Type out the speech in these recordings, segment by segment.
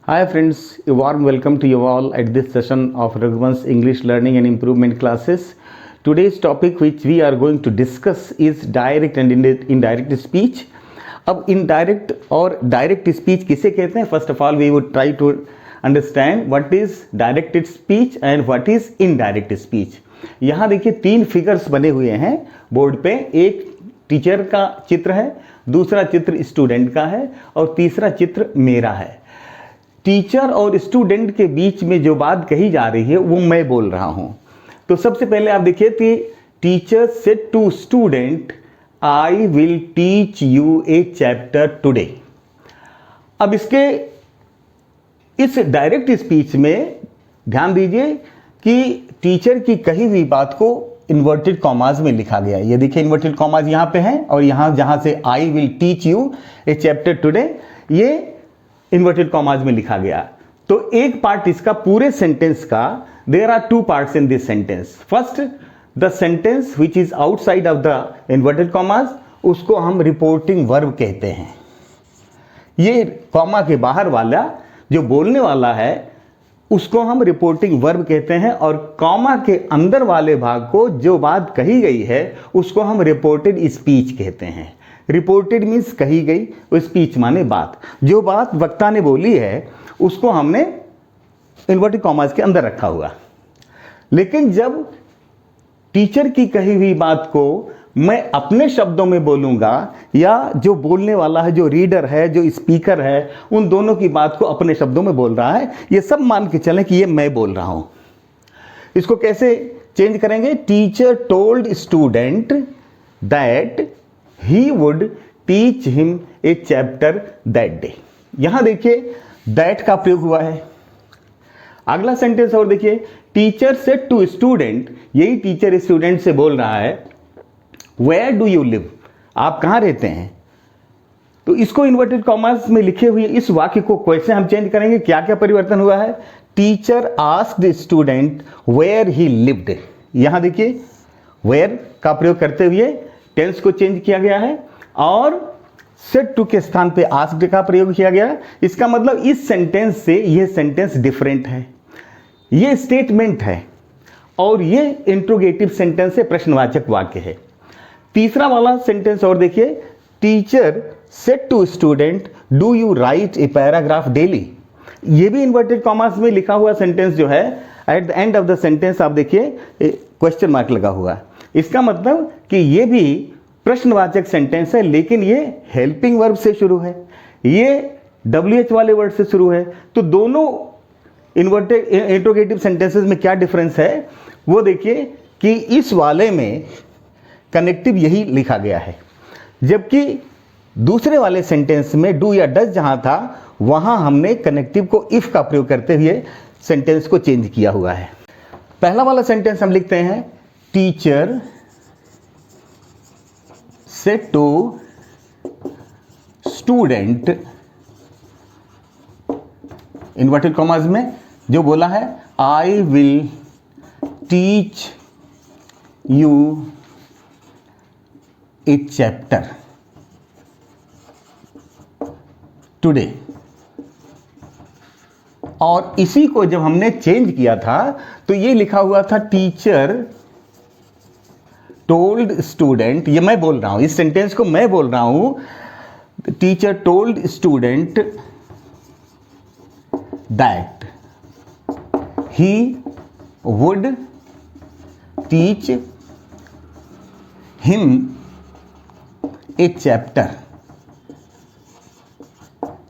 Hi friends, a warm welcome to you all at this session of Raghuvansh English Learning and Improvement classes. Today's topic which we are going to discuss is direct and indirect speech. अब indirect और direct speech किसे कहते हैं? First of all, we would try to understand what is directed speech and what is indirect speech. यहाँ देखिए तीन figures बने हुए हैं बोर्ड पे. एक टीचर का चित्र है, दूसरा चित्र स्टूडेंट का है और तीसरा चित्र मेरा है. टीचर और स्टूडेंट के बीच में जो बात कही जा रही है वो मैं बोल रहा हूं. तो सबसे पहले आप देखिए कि teacher said to student I will teach you a chapter today. अब इसके इस डायरेक्ट स्पीच में ध्यान दीजिए कि टीचर की कही हुई बात को इन्वर्टेड कॉमाज में लिखा गया है. ये देखिए इन्वर्टेड कॉमाज यहाँ पे हैं और यहाँ जहाँ से आई will teach you a chapter today ये इन्वर्टेड कॉमाज में लिखा गया. तो एक पार्ट इसका पूरे सेंटेंस का, there are two parts in this sentence. First the sentence which is outside of the inverted commas, उसको हम रिपोर्टिंग वर्ब कहते हैं. ये कॉमा के बाहर वाला जो बोलने वाला है उसको हम रिपोर्टिंग वर्ब कहते हैं और कॉमा के अंदर वाले भाग को जो बात कही गई है उसको हम रिपोर्टेड स्पीच कहते हैं. रिपोर्टेड मीन्स कही गई, स्पीच माने बात. जो बात वक्ता ने बोली है उसको हमने इन्वर्टेड कॉमास के अंदर रखा हुआ. लेकिन जब टीचर की कही हुई बात को मैं अपने शब्दों में बोलूंगा या जो बोलने वाला है, जो रीडर है, जो स्पीकर है, उन दोनों की बात को अपने शब्दों में बोल रहा है, ये सब मान के चलें कि ये मैं बोल रहा हूं. इसको कैसे चेंज करेंगे? Teacher told student that he would teach him a chapter that day. यहां देखिए दैट का प्रयोग हुआ है. अगला सेंटेंस और देखिए, टीचर सेड टू स्टूडेंट, यही टीचर स्टूडेंट से बोल रहा है वेयर डू यू लिव, आप कहां रहते हैं. तो इसको इन्वर्टेड कॉमास में लिखे हुए इस वाक्य को कैसे हम चेंज करेंगे? क्या क्या परिवर्तन हुआ है? Teacher asked student where he lived. यहां देखिए वेयर का प्रयोग करते हुए टेंस को चेंज किया गया है और सेड टू के स्थान पे आस्क्ड का प्रयोग किया गया. इसका मतलब इस सेंटेंस से यह सेंटेंस डिफरेंट है, यह स्टेटमेंट है और यह इंट्रोगेटिव सेंटेंस है, प्रश्नवाचक वाक्य है. तीसरा वाला सेंटेंस और देखिए, teacher said to student do you write a paragraph daily. यह भी इन्वर्टेड कॉमास में लिखा हुआ सेंटेंस जो है, at the end of the sentence आप देखिए क्वेश्चन मार्क लगा हुआ. इसका मतलब कि ये भी प्रश्नवाचक सेंटेंस है लेकिन ये हेल्पिंग वर्ब से शुरू है, ये WH वाले वर्ड से शुरू है. तो दोनों इन्वर्टेड इंट्रोगेटिव सेंटेंसेस में क्या डिफरेंस है वो देखिए कि इस वाले में कनेक्टिव यही लिखा गया है, जबकि दूसरे वाले सेंटेंस में डू या डज जहां था वहां हमने कनेक्टिव को इफ का प्रयोग करते हुए सेंटेंस को चेंज किया हुआ है. पहला वाला सेंटेंस हम लिखते हैं, teacher said to student, inverted commas में जो बोला है I will teach you a chapter today. और इसी को जब हमने चेंज किया था तो ये लिखा हुआ था टीचर टोल्ड स्टूडेंट. ये मैं बोल रहा हूं, इस सेंटेंस को मैं बोल रहा हूं. Teacher told student that he would teach him a chapter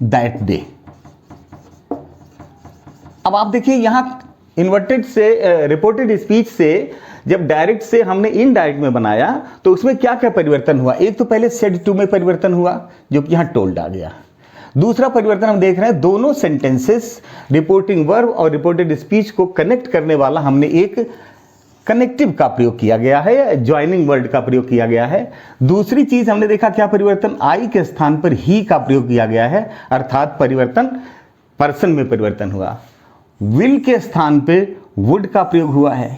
that day. अब आप देखिए यहां इन्वर्टेड से रिपोर्टेड स्पीच से जब डायरेक्ट से हमने इनडायरेक्ट में बनाया तो उसमें क्या क्या परिवर्तन हुआ? एक तो पहले सेड टू में परिवर्तन हुआ जो कि यहां टोल्ड आ गया. दूसरा परिवर्तन हम देख रहे हैं, दोनों सेंटेंसेस रिपोर्टिंग वर्ब और रिपोर्टेड स्पीच को कनेक्ट करने वाला हमने एक कनेक्टिव का प्रयोग किया गया है, ज्वाइनिंग वर्ड का प्रयोग किया गया है. दूसरी चीज हमने देखा क्या परिवर्तन, आई के स्थान पर ही का प्रयोग किया गया है, अर्थात परिवर्तन पर्सन में परिवर्तन हुआ. विल के स्थान पे वुड का प्रयोग हुआ है,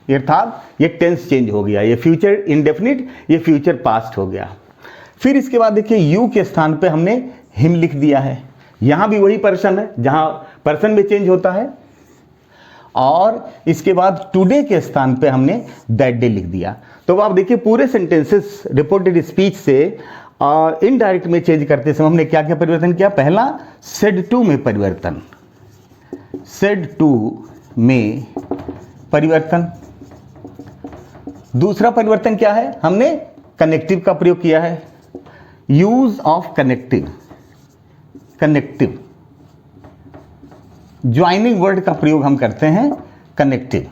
अर्थात ये टेंस चेंज हो गया, ये फ्यूचर इंडेफिनिट, ये फ्यूचर पास्ट हो गया. फिर इसके बाद देखिए यू के स्थान पे हमने हिम लिख दिया है. यहाँ भी वही पर्सन है जहाँ पर्सन में चेंज होता है, और इसके बाद टुडे के स्थान पे हमने दैट डे लिख दिया। तो आप देखिए पूरे सेंटेंसेस रिपोर्टेड स्पीच से इनडायरेक्ट में चेंज करते समय हमने क्या क्या परिवर्तन किया। पहला सेड टू में परिवर्तन, सेड टू में परिवर्तन। दूसरा परिवर्तन क्या है, हमने कनेक्टिव का प्रयोग किया है, use of connective, connective joining word का प्रयोग हम करते हैं, कनेक्टिव।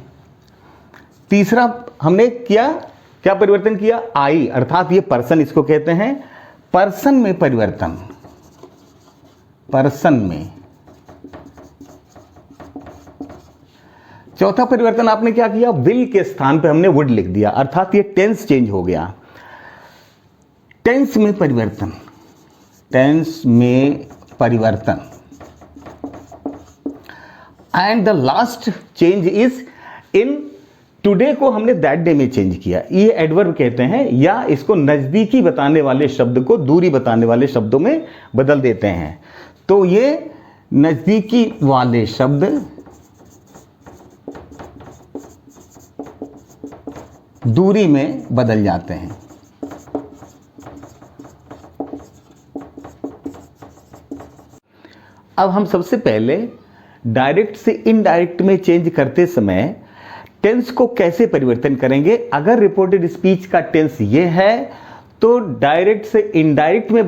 तीसरा हमने क्या परिवर्तन किया, आई, अर्थात ये पर्सन इसको कहते हैं, पर्सन में परिवर्तन, पर्सन में। चौथा परिवर्तन आपने क्या किया, विल के स्थान पे हमने वुड लिख दिया, अर्थात ये टेंस चेंज हो गया। टेंस में परिवर्तन, टेंस में परिवर्तन। And the last change is in today को हमने दैट डे में चेंज किया। ये एडवर्ब कहते हैं, या इसको नजदीकी बताने वाले शब्द को दूरी बताने वाले शब्दों में बदल देते हैं। तो ये नजदीकी वाले शब्द दूरी में बदल जाते हैं। अब हम सबसे पहले डायरेक्ट से इनडायरेक्ट में चेंज करते समय टेंस को कैसे परिवर्तन करेंगे। अगर रिपोर्टेड स्पीच का टेंस ये है तो डायरेक्ट से इनडायरेक्ट में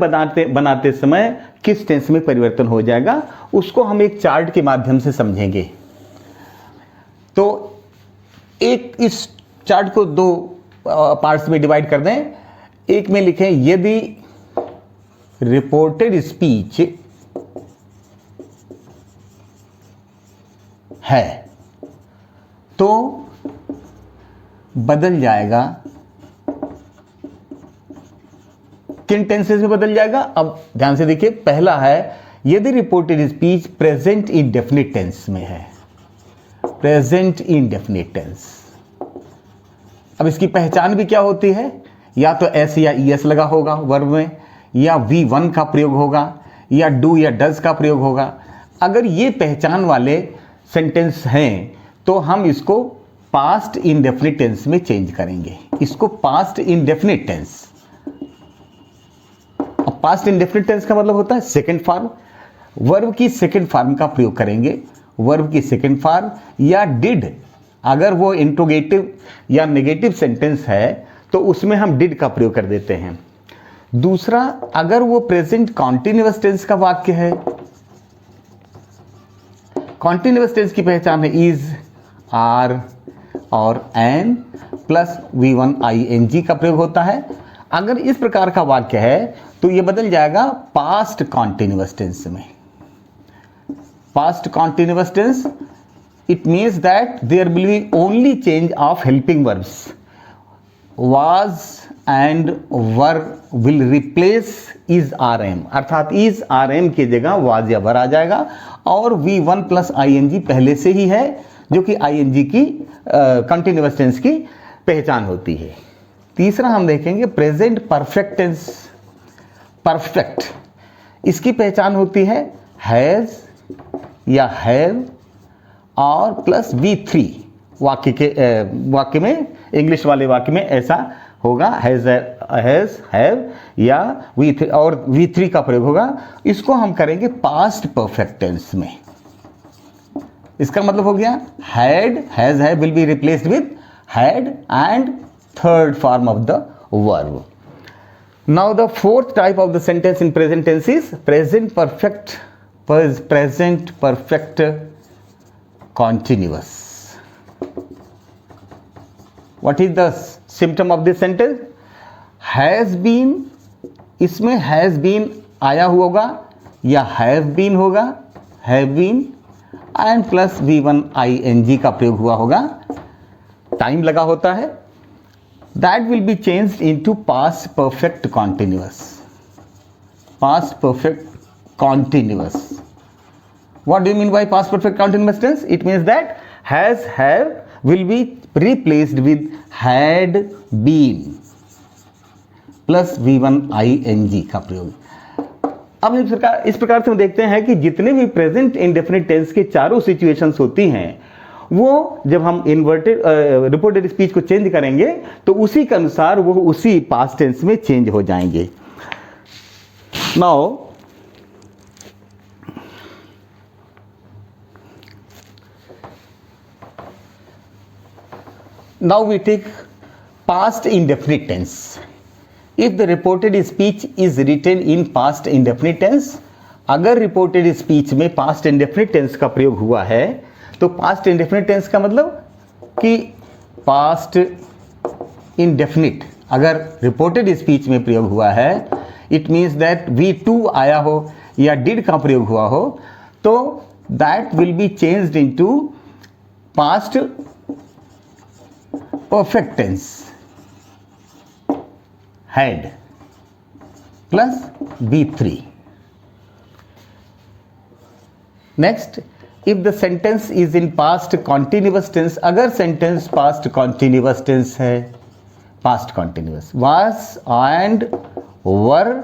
बनाते समय किस टेंस में परिवर्तन हो जाएगा, उसको हम एक चार्ट के माध्यम से समझेंगे। तो एक इस चार्ट को दो पार्ट्स में डिवाइड कर दें। एक में लिखें यदि रिपोर्टेड स्पीच है तो बदल जाएगा, किन टेंसेस में बदल जाएगा। अब ध्यान से देखिए, पहला है यदि reported speech present indefinite tense में है, प्रेजेंट इंडेफिनिट टेंस। अब इसकी पहचान भी क्या होती है, या तो एस या ईएस लगा होगा वर्ब में, या V1 का प्रयोग होगा, या डू या डज का प्रयोग होगा। अगर ये पहचान वाले सेंटेंस हैं तो हम इसको पास्ट इंडेफिनिट टेंस में चेंज करेंगे, इसको पास्ट इंडेफिनिट टेंस। अब पास्ट इंडेफिनिट टेंस का मतलब होता है सेकंड फॉर्म, वर्ब की सेकंड फॉर्म का प्रयोग करेंगे, वर्ब की सेकंड फॉर्म, या डिड। अगर वो इंट्रोगेटिव या नेगेटिव सेंटेंस है तो उसमें हम डिड का प्रयोग कर देते हैं। दूसरा, अगर वो प्रेजेंट कॉन्टिन्यूअस टेंस का वाक्य है, कॉन्टिन्यूअस टेंस की पहचान है इज, आर और एन प्लस V1 ING का प्रयोग होता है। अगर इस प्रकार का वाक्य है तो ये बदल जाएगा पास्ट कॉन्टिन्यूअस टेंस में। Past continuous tense, it means that there will be only change of helping verbs. Was and were will replace is RM, अर्थात is RM की जगह was या were आ जाएगा, और V1 प्लस ING पहले से ही है जो कि ING की कंटिन्यूअस टेंस की पहचान होती है। तीसरा हम देखेंगे प्रेजेंट परफेक्ट टेंस। परफेक्ट, इसकी पहचान होती है हैज या हैव और प्लस V3। वाक्य में, इंग्लिश वाले वाक्य में ऐसा होगा, हैज हैव या V3 और V3 का प्रयोग होगा। इसको हम करेंगे पास्ट परफेक्ट टेंस में। इसका मतलब हो गया had, has, have will be replaced with had and third form of the verb. Now the fourth type of the sentence in present tense is present perfect, present perfect continuous. What is the symptom of this sentence? Has been, इसमें has been आया हुआ होगा या have been होगा, have been and plus V1 ING का प्रयोग हुआ होगा, टाइम लगा होता है। That will be changed into past perfect continuous. Past perfect continuous. What do you mean by past perfect continuous tense? It means that has, have will be replaced with had been plus V1 ING का प्रयोग। अब इस प्रकार से हम देखते हैं कि जितने भी प्रेजेंट इंडेफिनिट टेंस के चारों सिचुएशंस होती हैं, वो जब हम इन्वर्टेड रिपोर्टेड स्पीच को चेंज करेंगे तो उसी के अनुसार वो उसी पास्ट टेंस में चेंज हो जाएंगे। Now we take past indefinite tense. If the reported speech is written in past indefinite tense, अगर reported speech में past indefinite tense का प्रयोग हुआ है तो past indefinite tense का मतलब कि past indefinite अगर reported speech में प्रयोग हुआ है, it means that V2 आया हो या did का प्रयोग हुआ हो, तो that will be changed into past perfect tense had plus V3. Next, if the sentence is in past continuous tense, अगर sentence past continuous tense है, past continuous was and were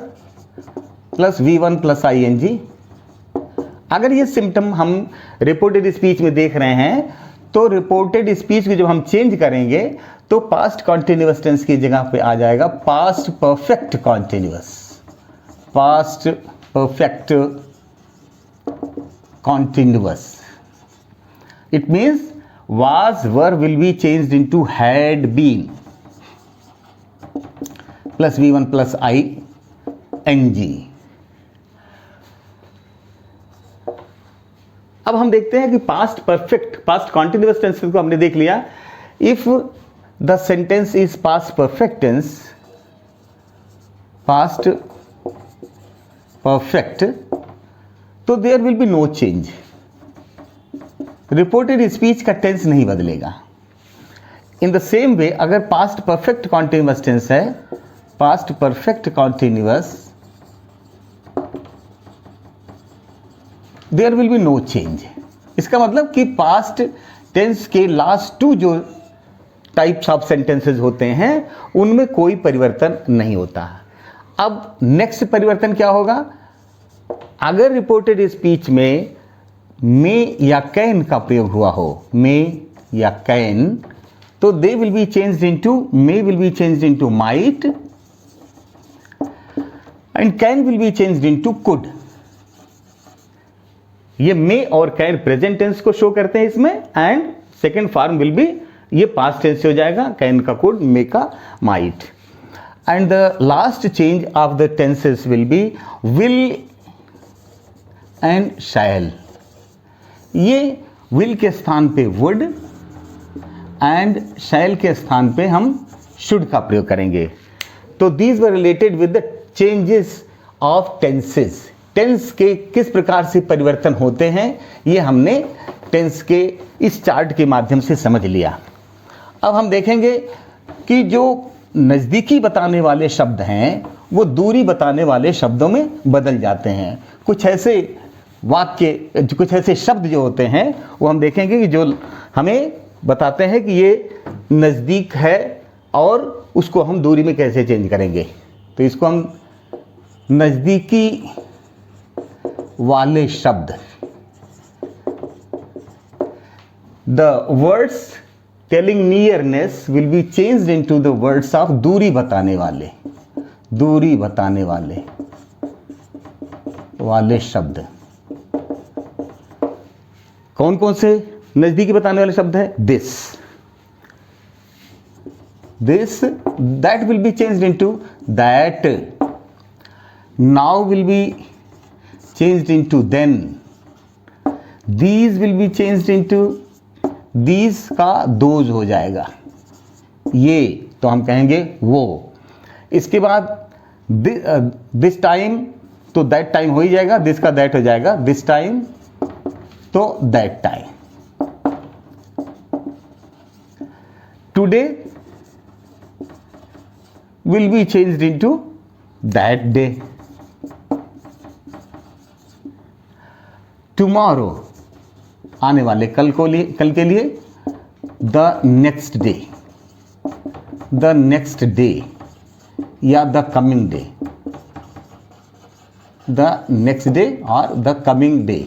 plus V1 plus ing, अगर ये symptom हम reported speech में देख रहे हैं तो रिपोर्टेड स्पीच को जब हम चेंज करेंगे तो पास्ट कॉन्टिन्यूअस टेंस की जगह पे आ जाएगा past perfect continuous, past perfect continuous. It means was were will be changed into had been plus V1 plus ing। अब हम देखते हैं कि past perfect past continuous tense को हमने देख लिया। If the sentence is past perfect tense, past perfect, तो there will be no change, reported speech का टेंस नहीं बदलेगा। इन द सेम वे अगर पास्ट परफेक्ट कॉन्टिन्यूअस टेंस है, past perfect continuous, there will be no change. इसका मतलब कि past tense के लास्ट टू जो टाइप्स ऑफ सेंटेंसेस होते हैं उनमें कोई परिवर्तन नहीं होता। अब नेक्स्ट परिवर्तन क्या होगा? अगर रिपोर्टेड स्पीच में मे या कैन का प्रयोग हुआ हो, मे या कैन, तो they will be changed into, may will be changed into might and can will be changed into could. ये मे और कैन प्रेजेंट टेंस को शो करते हैं इसमें, and second form will be, ये पास्ट टेंस हो जाएगा, कैन का कुड, मे का might. And the last change of the tenses will be will and shall. ये विल के स्थान पे वुड एंड शैल के स्थान पे हम शुड का प्रयोग करेंगे। तो these were related with the changes of tenses. Tense के किस प्रकार से परिवर्तन होते हैं ये हमने टेंस के इस चार्ट के माध्यम से समझ लिया। अब हम देखेंगे कि जो नज़दीकी बताने वाले शब्द हैं वो दूरी बताने वाले शब्दों में बदल जाते हैं। कुछ ऐसे वाक्य, कुछ ऐसे शब्द जो होते हैं वो हम देखेंगे कि जो हमें बताते हैं कि ये नज़दीक है और उसको हम दूरी में कैसे चेंज करेंगे। तो इसको हम नज़दीकी वाले शब्द, the words telling nearness will be changed into the words of दूरी बताने वाले, दूरी बताने वाले शब्द। कौन कौन से नजदीकी बताने वाले शब्द है? This, this, that will be changed into that, now will be changed into then, these will be changed into these का those हो जाएगा, ये तो हम कहेंगे वो। इसके बाद this time तो that time हो ही जाएगा, this का that हो जाएगा, this time तो that time। today will be changed into that day, tomorrow आने वाले कल के लिए the next day, the next day या the coming day. The next day और द कमिंग डे।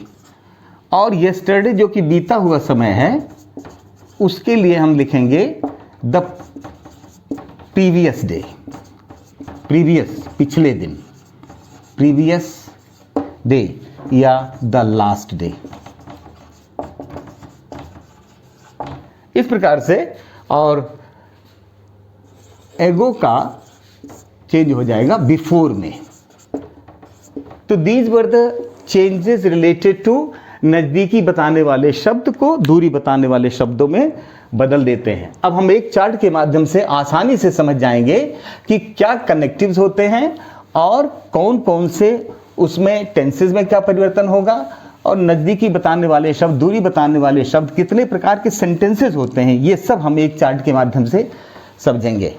और येस्टरडे जो कि बीता हुआ समय है उसके लिए हम लिखेंगे द प्रीवियस डे, प्रीवियस पिछले दिन, प्रीवियस डे या द लास्ट डे। इस प्रकार से, और एगो का चेंज हो जाएगा बिफोर में। तो these were the changes related to, नज़दीकी बताने वाले शब्द को दूरी बताने वाले शब्दों में बदल देते हैं। अब हम एक चार्ट के माध्यम से आसानी से समझ जाएंगे कि क्या कनेक्टिव्स होते हैं और कौन कौन से उसमें टेंसेस में क्या परिवर्तन होगा, और नज़दीकी बताने वाले शब्द, दूरी बताने वाले शब्द, कितने प्रकार के सेंटेंसेस होते हैं, ये सब हम एक चार्ट के माध्यम से समझेंगे।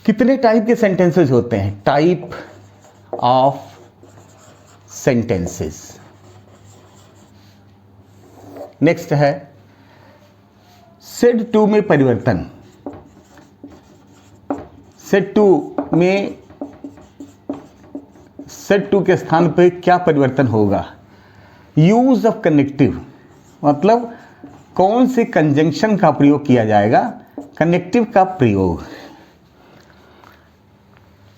कितने टाइप के सेंटेंसेस होते हैं? Type of sentences. नेक्स्ट है सेड टू में परिवर्तन। सेड टू में, सेड टू के स्थान पे क्या परिवर्तन होगा? यूज ऑफ कनेक्टिव, मतलब कौन से कंजंक्शन का प्रयोग किया जाएगा? कनेक्टिव का प्रयोग।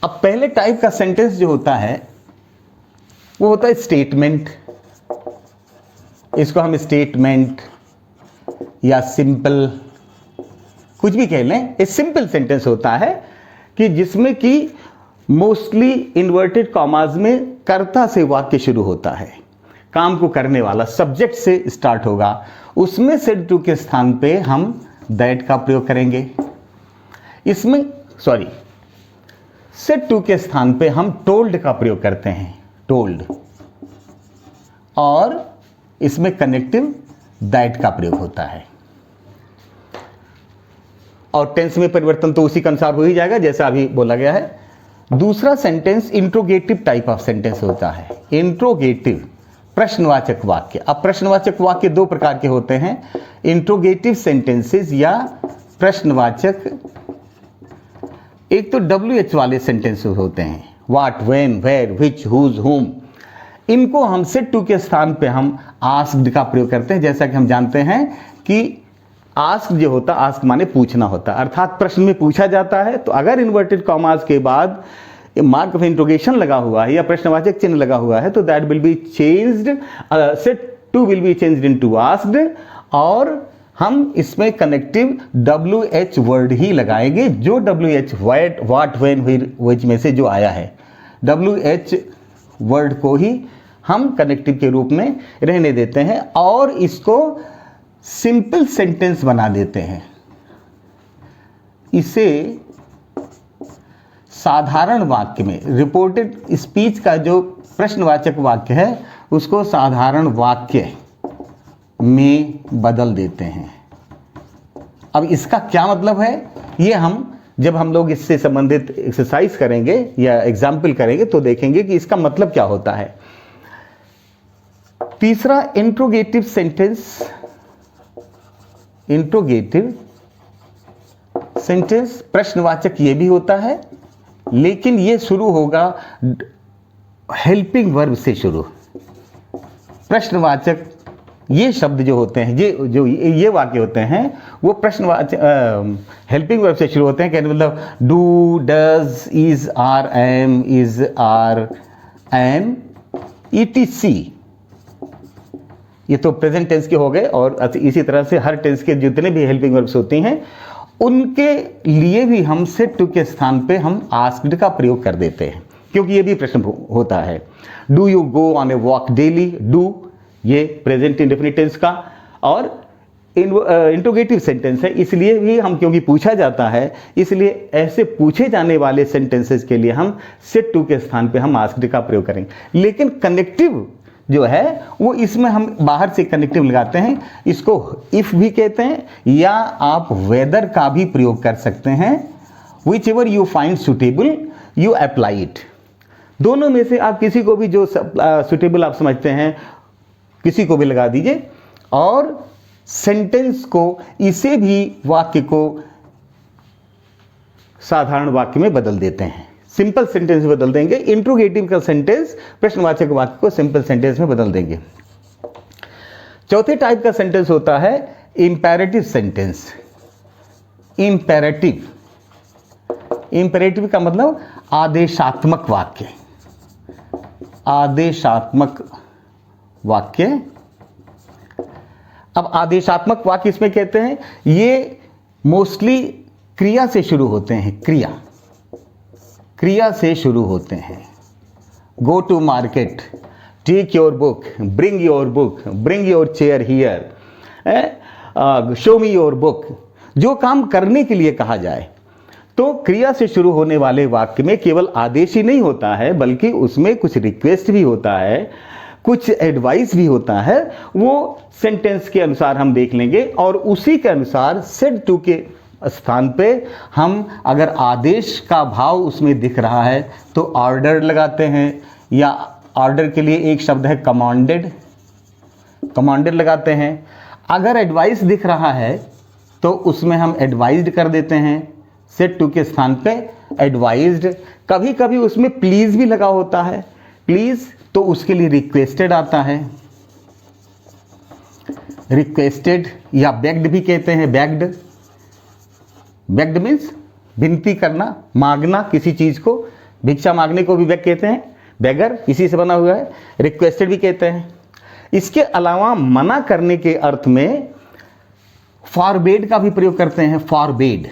अब पहले टाइप का सेंटेंस जो होता है वो होता है स्टेटमेंट। इसको हम स्टेटमेंट या सिंपल, कुछ भी कह लें। एक सिंपल सेंटेंस होता है कि जिसमें कि मोस्टली इन्वर्टेड कॉमास में कर्ता से वाक्य शुरू होता है, काम को करने वाला सब्जेक्ट से स्टार्ट होगा। उसमें सेड टू के स्थान पे हम दैट का प्रयोग करेंगे। इसमें सेड टू के स्थान पे हम टोल्ड का प्रयोग करते हैं, टोल्ड, और इसमें कनेक्टिव दैट का प्रयोग होता है। और टेंस में परिवर्तन तो उसी के अनुसार हो ही जाएगा जैसा अभी बोला गया है। दूसरा sentence interrogative type of sentence होता है। इंट्रोगेटिव, प्रश्नवाचक वाक्य। अब प्रश्नवाचक वाक्य दो प्रकार के होते हैं, इंट्रोगेटिव सेंटेंसेस या प्रश्नवाचक। एक तो WH वाले सेंटेंसेस होते हैं, what, when, where, which, whose, whom. इनको हम सेड टू के स्थान पे हम आस्क्ड का प्रयोग करते हैं। जैसा कि हम जानते हैं कि आस्क जो होता, आस्क माने पूछना होता, अर्थात प्रश्न में पूछा जाता है। तो अगर इन्वर्टेड कॉमास के बाद मार्क ऑफ इंट्रोगेशन लगा हुआ है या प्रश्नवाचक चिन्ह लगा हुआ है तो that will be changed, said to will be changed into asked, और हम इसमें कनेक्टिव WH वर्ड ही लगाएंगे, जो WH, व्हाट, व्हेन, व्हिच में से जो आया है, WH वर्ड को ही हम कनेक्टिव के रूप में रहने देते हैं और इसको सिंपल सेंटेंस बना देते हैं। इसे साधारण वाक्य में, रिपोर्टेड स्पीच का जो प्रश्नवाचक वाक्य है उसको साधारण वाक्य में बदल देते हैं। अब इसका क्या मतलब है, ये हम जब हम लोग इससे संबंधित एक्सरसाइज करेंगे या एग्जाम्पल करेंगे तो देखेंगे कि इसका मतलब क्या होता है। तीसरा इंट्रोगेटिव सेंटेंस। इंट्रोगेटिव सेंटेंस प्रश्नवाचक ये भी होता है, लेकिन ये शुरू होगा हेल्पिंग वर्ब से शुरू। प्रश्नवाचक ये शब्द जो होते हैं, ये वाक्य होते हैं वो प्रश्नवाचक हेल्पिंग वर्ब से शुरू होते हैं। कहने मतलब do, does, is, are, am, is, are, am, ETC। ये तो प्रेजेंट टेंस के हो गए, और इसी तरह से हर टेंस के जितने भी हेल्पिंग वर्ब्स होती हैं उनके लिए भी हम सेड टू के स्थान पे हम आस्क्ड का प्रयोग कर देते हैं, क्योंकि ये भी प्रश्न होता है। Do you go on a walk daily? Do ये प्रेजेंट इंडेफिनिट टेंस का और इंट्रोगेटिव सेंटेंस है, इसलिए भी हम, क्योंकि पूछा जाता है, इसलिए ऐसे पूछे जाने वाले सेंटेंसेस के लिए हम सेड टू के स्थान पे हम आस्क्ड का प्रयोग करेंगे। लेकिन कनेक्टिव जो है वो इसमें हम बाहर से कनेक्टिव लगाते हैं, इसको इफ भी कहते हैं, या आप वेदर का भी प्रयोग कर सकते हैं। Which ever you find suitable you apply it. दोनों में से आप किसी को भी जो सुटेबल आप समझते हैं किसी को भी लगा दीजिए, और सेंटेंस को, इसे भी वाक्य को साधारण वाक्य में बदल देते हैं। सिंपल सेंटेंस में बदल देंगे, इंट्रोगेटिव का सेंटेंस प्रश्नवाचक वाक्य को सिंपल सेंटेंस में बदल देंगे। चौथे टाइप का सेंटेंस होता है इंपेरेटिव सेंटेंस। इंपेरेटिव, इंपेरेटिव का मतलब आदेशात्मक वाक्य। आदेशात्मक वाक्य। अब आदेशात्मक वाक्य इसमें कहते हैं, ये मोस्टली क्रिया से शुरू होते हैं। क्रिया से शुरू होते हैं। Go to market, take your book, bring your book, bring your chair here, show me your book. जो काम करने के लिए कहा जाए, तो क्रिया से शुरू होने वाले वाक्य में केवल आदेश ही नहीं होता है, बल्कि उसमें कुछ रिक्वेस्ट भी होता है, कुछ एडवाइस भी होता है। वो सेंटेंस के अनुसार हम देख लेंगे, और उसी के अनुसार सेड टू के स्थान पे हम अगर आदेश का भाव उसमें दिख रहा है तो ऑर्डर लगाते हैं, या ऑर्डर के लिए एक शब्द है कमांडेड, कमांडेड लगाते हैं। अगर एडवाइस दिख रहा है तो उसमें हम एडवाइज्ड कर देते हैं, सेड टू के स्थान पे एडवाइज्ड। कभी कभी उसमें प्लीज भी लगा होता है, प्लीज, तो उसके लिए रिक्वेस्टेड आता है, रिक्वेस्टेड, या बेग्ड भी कहते हैं, बेग्ड। बेग्ड मीन्स विनती करना, मांगना किसी चीज को, भिक्षा मांगने को भी बेग कहते हैं, बेगर इसी से बना हुआ है। रिक्वेस्टेड भी कहते हैं। इसके अलावा मना करने के अर्थ में फॉरबेड का भी प्रयोग करते हैं, फॉरबेड।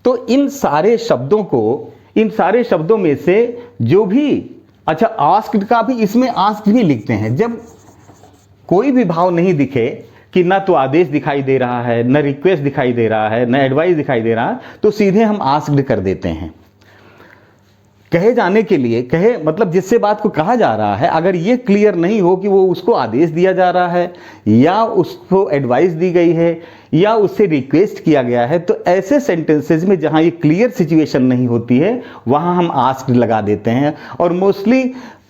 तो इन सारे शब्दों को, इन सारे शब्दों में से जो भी, अच्छा आस्क्ड का भी, इसमें आस्क्ड भी लिखते हैं। जब कोई भी भाव नहीं दिखे कि ना तो आदेश दिखाई दे रहा है, न रिक्वेस्ट दिखाई दे रहा है, न एडवाइस दिखाई दे रहा है, तो सीधे हम आस्क्ड कर देते हैं। कहे जाने के लिए, कहे मतलब जिससे बात को कहा जा रहा है, अगर ये क्लियर नहीं हो कि वो उसको आदेश दिया जा रहा है, या उसको एडवाइस दी गई है, या उससे रिक्वेस्ट किया गया है, तो ऐसे सेंटेंसेस में जहां ये क्लियर सिचुएशन नहीं होती है, वहां हम आस्क्ड लगा देते हैं। और मोस्टली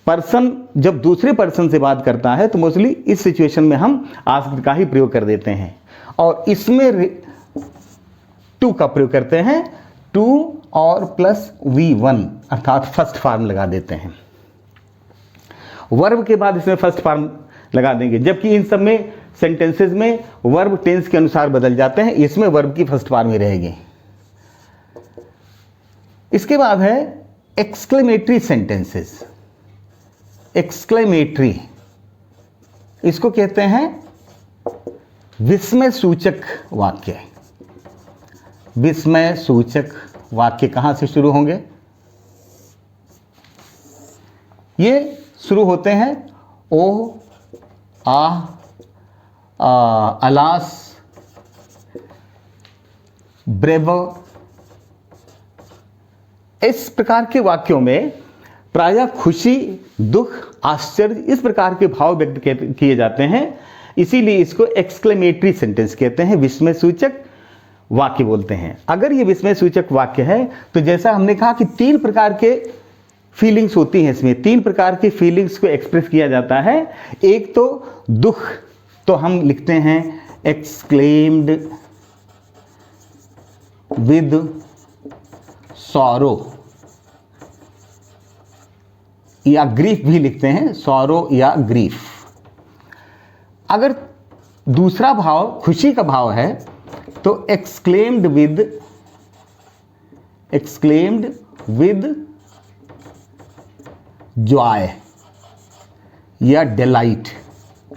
पर्सन जब दूसरे पर्सन से बात करता है तो मोस्टली इस सिचुएशन में हम आस्क्ड का ही प्रयोग कर देते हैं। और इसमें टू का प्रयोग करते हैं, टू और प्लस V1 अर्थात फर्स्ट फॉर्म लगा देते हैं। वर्ब के बाद इसमें फर्स्ट फॉर्म लगा देंगे, जबकि इन सब में सेंटेंसेस में वर्ब टेंस के अनुसार बदल जाते हैं, इसमें वर्ब की फर्स्ट फॉर्म ही रहेगी। इसके बाद है एक्सक्लेमेटरी सेंटेंसेस। एक्सक्लेमेटरी, इसको कहते हैं विस्मय सूचक वाक्य। विस्मय सूचक वाक्य कहां से शुरू होंगे? ये शुरू होते हैं ओ, अलास, ब्रेवो। इस प्रकार के वाक्यों में प्रायः खुशी, दुख, आश्चर्य, इस प्रकार के भाव व्यक्त किए जाते हैं। इसीलिए इसको एक्सक्लेमेटरी सेंटेंस कहते हैं, विस्मय सूचक वाक्य बोलते हैं। अगर ये विस्मय सूचक वाक्य है तो जैसा हमने कहा कि 3 प्रकार के फीलिंग्स होती हैं, इसमें 3 प्रकार की फीलिंग्स को एक्सप्रेस किया जाता है। एक तो दुख, तो हम लिखते हैं एक्सक्लेम्ड विद सॉरो, या ग्रीफ भी लिखते हैं, सॉरो या ग्रीफ। अगर दूसरा भाव खुशी का भाव है तो एक्सक्लेम्ड विद जॉय या डिलाइट,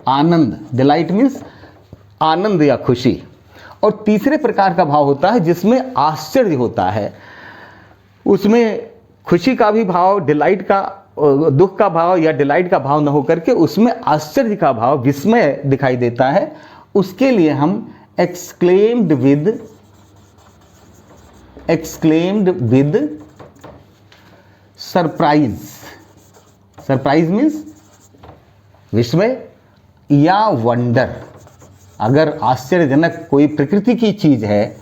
आनंद। डिलाइट मीन्स आनंद या खुशी। और तीसरे प्रकार का भाव होता है जिसमें आश्चर्य होता है, उसमें खुशी का भी भाव, डिलाइट का, दुख का भाव या डिलाइट का भाव न होकर के उसमें आश्चर्य का भाव, विस्मय दिखाई देता है। उसके लिए हम exclaimed with surprise. Surprise means विस्मय या वंडर। अगर आश्चर्यजनक कोई प्रकृति की चीज है,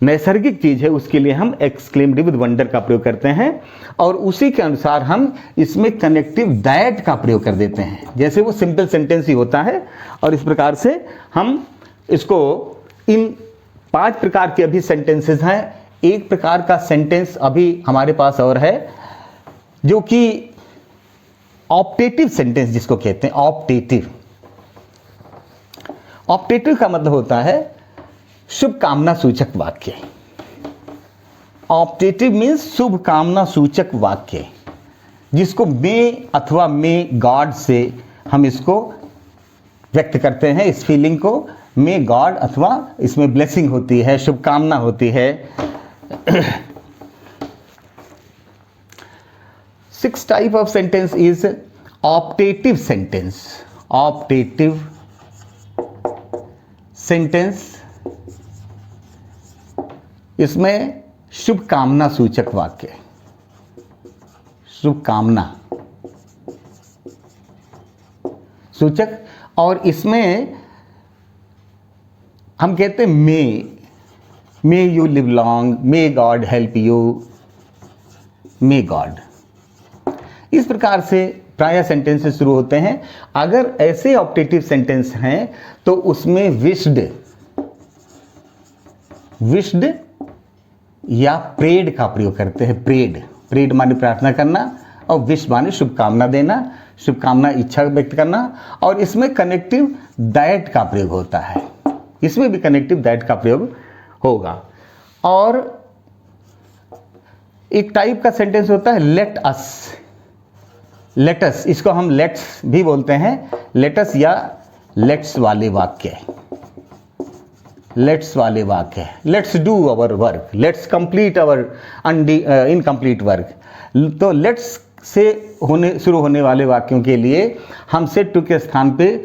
नैसर्गिक चीज है, उसके लिए हम एक्सक्लेम्ड विद वंडर का प्रयोग करते हैं। और उसी के अनुसार हम इसमें कनेक्टिव दैट का प्रयोग कर देते हैं, जैसे वो सिंपल सेंटेंस ही होता है। और इस प्रकार से हम इसको, इन 5 प्रकार के अभी सेंटेंसेस हैं, एक प्रकार का सेंटेंस अभी हमारे पास और है, जो कि ऑप्टेटिव सेंटेंस जिसको कहते हैं। ऑप्टेटिव, ऑप्टेटिव का मतलब होता है शुभकामना सूचक वाक्य। ऑप्टेटिव मीन्स शुभकामना सूचक वाक्य, जिसको मे अथवा मे गॉड से हम इसको व्यक्त करते हैं, इस फीलिंग को। मे गॉड अथवा इसमें ब्लेसिंग होती है, शुभकामना होती है। 6th type of sentence is optative sentence. Optative sentence, इसमें शुभकामना सूचक वाक्य, शुभकामना सूचक, और इसमें हम कहते हैं may you live long, may God help you, may God. इस प्रकार से प्रायः सेंटेंसेस शुरू होते हैं। अगर ऐसे ऑप्टेटिव सेंटेंस हैं तो उसमें विश्ड या प्रेड का प्रयोग करते हैं। प्रेड माने प्रार्थना करना, और विश माने शुभकामना देना, शुभकामना इच्छा व्यक्त करना। और इसमें कनेक्टिव दैट का प्रयोग होता है, इसमें भी कनेक्टिव दैट का प्रयोग होगा। और एक टाइप का सेंटेंस होता है लेट अस, इसको हम लेट्स भी बोलते हैं, लेटस या लेट्स वाले वाक्य, लेट्स वाले वाक्य। Let's do our work, let's complete our incomplete work. तो लेट्स से शुरू होने वाले वाक्यों के लिए हम सेड टू के स्थान पे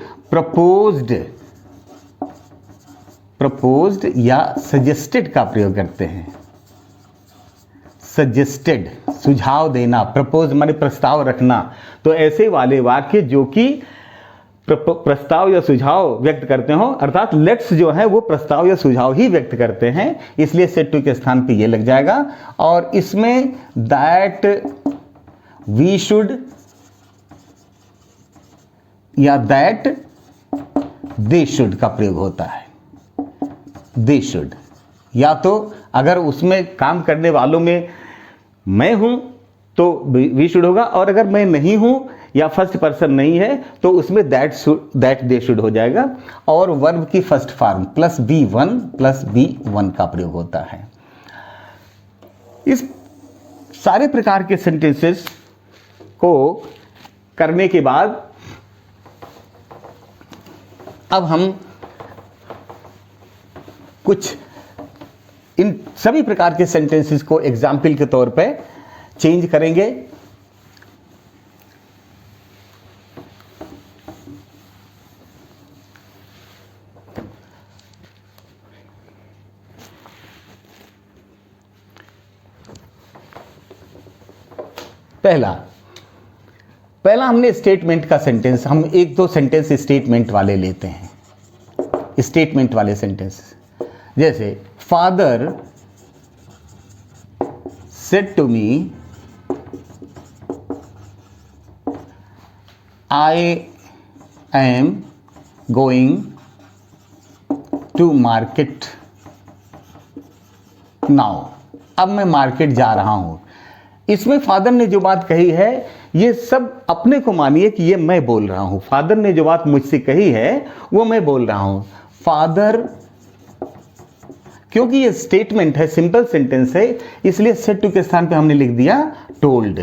प्रपोज्ड या सजेस्टेड का प्रयोग करते हैं। सजेस्टेड, सुझाव देना, प्रपोज माने प्रस्ताव रखना। तो ऐसे वाले वाक्य जो कि प्रस्ताव या सुझाव व्यक्त करते हो, अर्थात लेट्स जो है वो प्रस्ताव या सुझाव ही व्यक्त करते हैं, इसलिए सेड टू के स्थान पे ये लग जाएगा। और इसमें दैट वी शुड या दैट दे शुड का प्रयोग होता है। दे शुड, या तो अगर उसमें काम करने वालों में मैं हूं तो वी शुड होगा, और अगर मैं नहीं हूं या फर्स्ट पर्सन नहीं है तो उसमें दैट दे शुड हो जाएगा। और वर्ब की फर्स्ट फॉर्म प्लस बी1 का प्रयोग होता है। इस सारे प्रकार के सेंटेंसेस को करने के बाद अब हम कुछ इन सभी प्रकार के सेंटेंसेस को एग्जाम्पल के तौर पे चेंज करेंगे। पहला हमने स्टेटमेंट का सेंटेंस, हम एक दो सेंटेंस स्टेटमेंट वाले लेते हैं। स्टेटमेंट वाले सेंटेंस जैसे father said to me I am going to market now. अब मैं मार्केट जा रहा हूं। इसमें फादर ने जो बात कही है ये सब अपने को मानिए कि ये मैं बोल रहा हूं। फादर ने जो बात मुझसे कही है वो मैं बोल रहा हूं। फादर, क्योंकि ये स्टेटमेंट है, सिंपल सेंटेंस है, इसलिए सेड टू के स्थान पे हमने लिख दिया टोल्ड।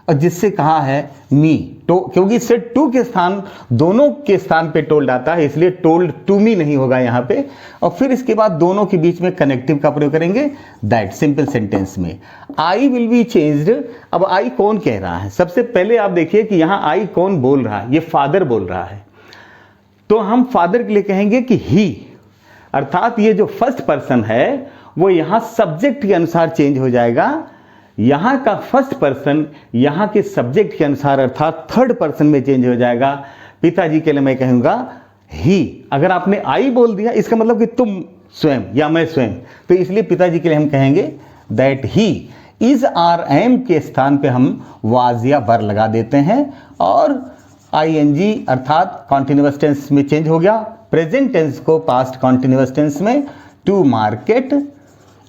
और जिससे कहा है मी, तो क्योंकि सेड टू के स्थान दोनों के स्थान पे टोल्ड आता है, इसलिए टोल्ड टू मी नहीं होगा यहाँ पे। और फिर इसके बाद दोनों के बीच में कनेक्टिव का प्रयोग करेंगे दैट, सिंपल सेंटेंस में। I will be changed. अब आई कौन कह रहा है? सबसे पहले आप देखिए कि यहाँ आई कौन बोल रहा है? ये फादर बोल रहा है। तो हम फादर के लिए कहेंगे कि ही, अर्थात ये जो फर्स्ट पर्सन है वो यहां सब्जेक्ट के अनुसार चेंज हो जाएगा। यहां का फर्स्ट पर्सन यहां के सब्जेक्ट के अनुसार अर्थात थर्ड पर्सन में चेंज हो जाएगा। पिताजी के लिए मैं कहूंगा ही। अगर आपने आई बोल दिया इसका मतलब कि तुम स्वयं या मैं स्वयं, तो इसलिए पिताजी के लिए हम कहेंगे that he. Is are am के स्थान पे हम वाज या वर लगा देते हैं और आईएनजी अर्थात कॉन्टिन्यूअस टेंस में चेंज हो गया। प्रेजेंट टेंस को पास्ट कॉन्टिन्यूअस टेंस में टू मार्केट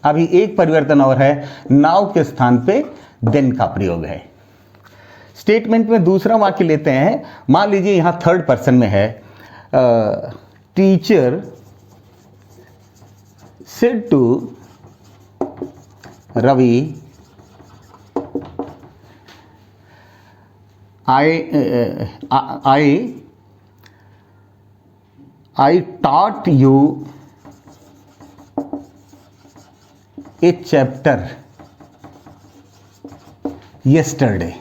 अभी एक परिवर्तन और है, नाउ के स्थान पे देन का प्रयोग है। स्टेटमेंट में दूसरा वाक्य लेते हैं, मान लीजिए यहां थर्ड पर्सन में है, teacher said to Ravi I taught you a chapter yesterday.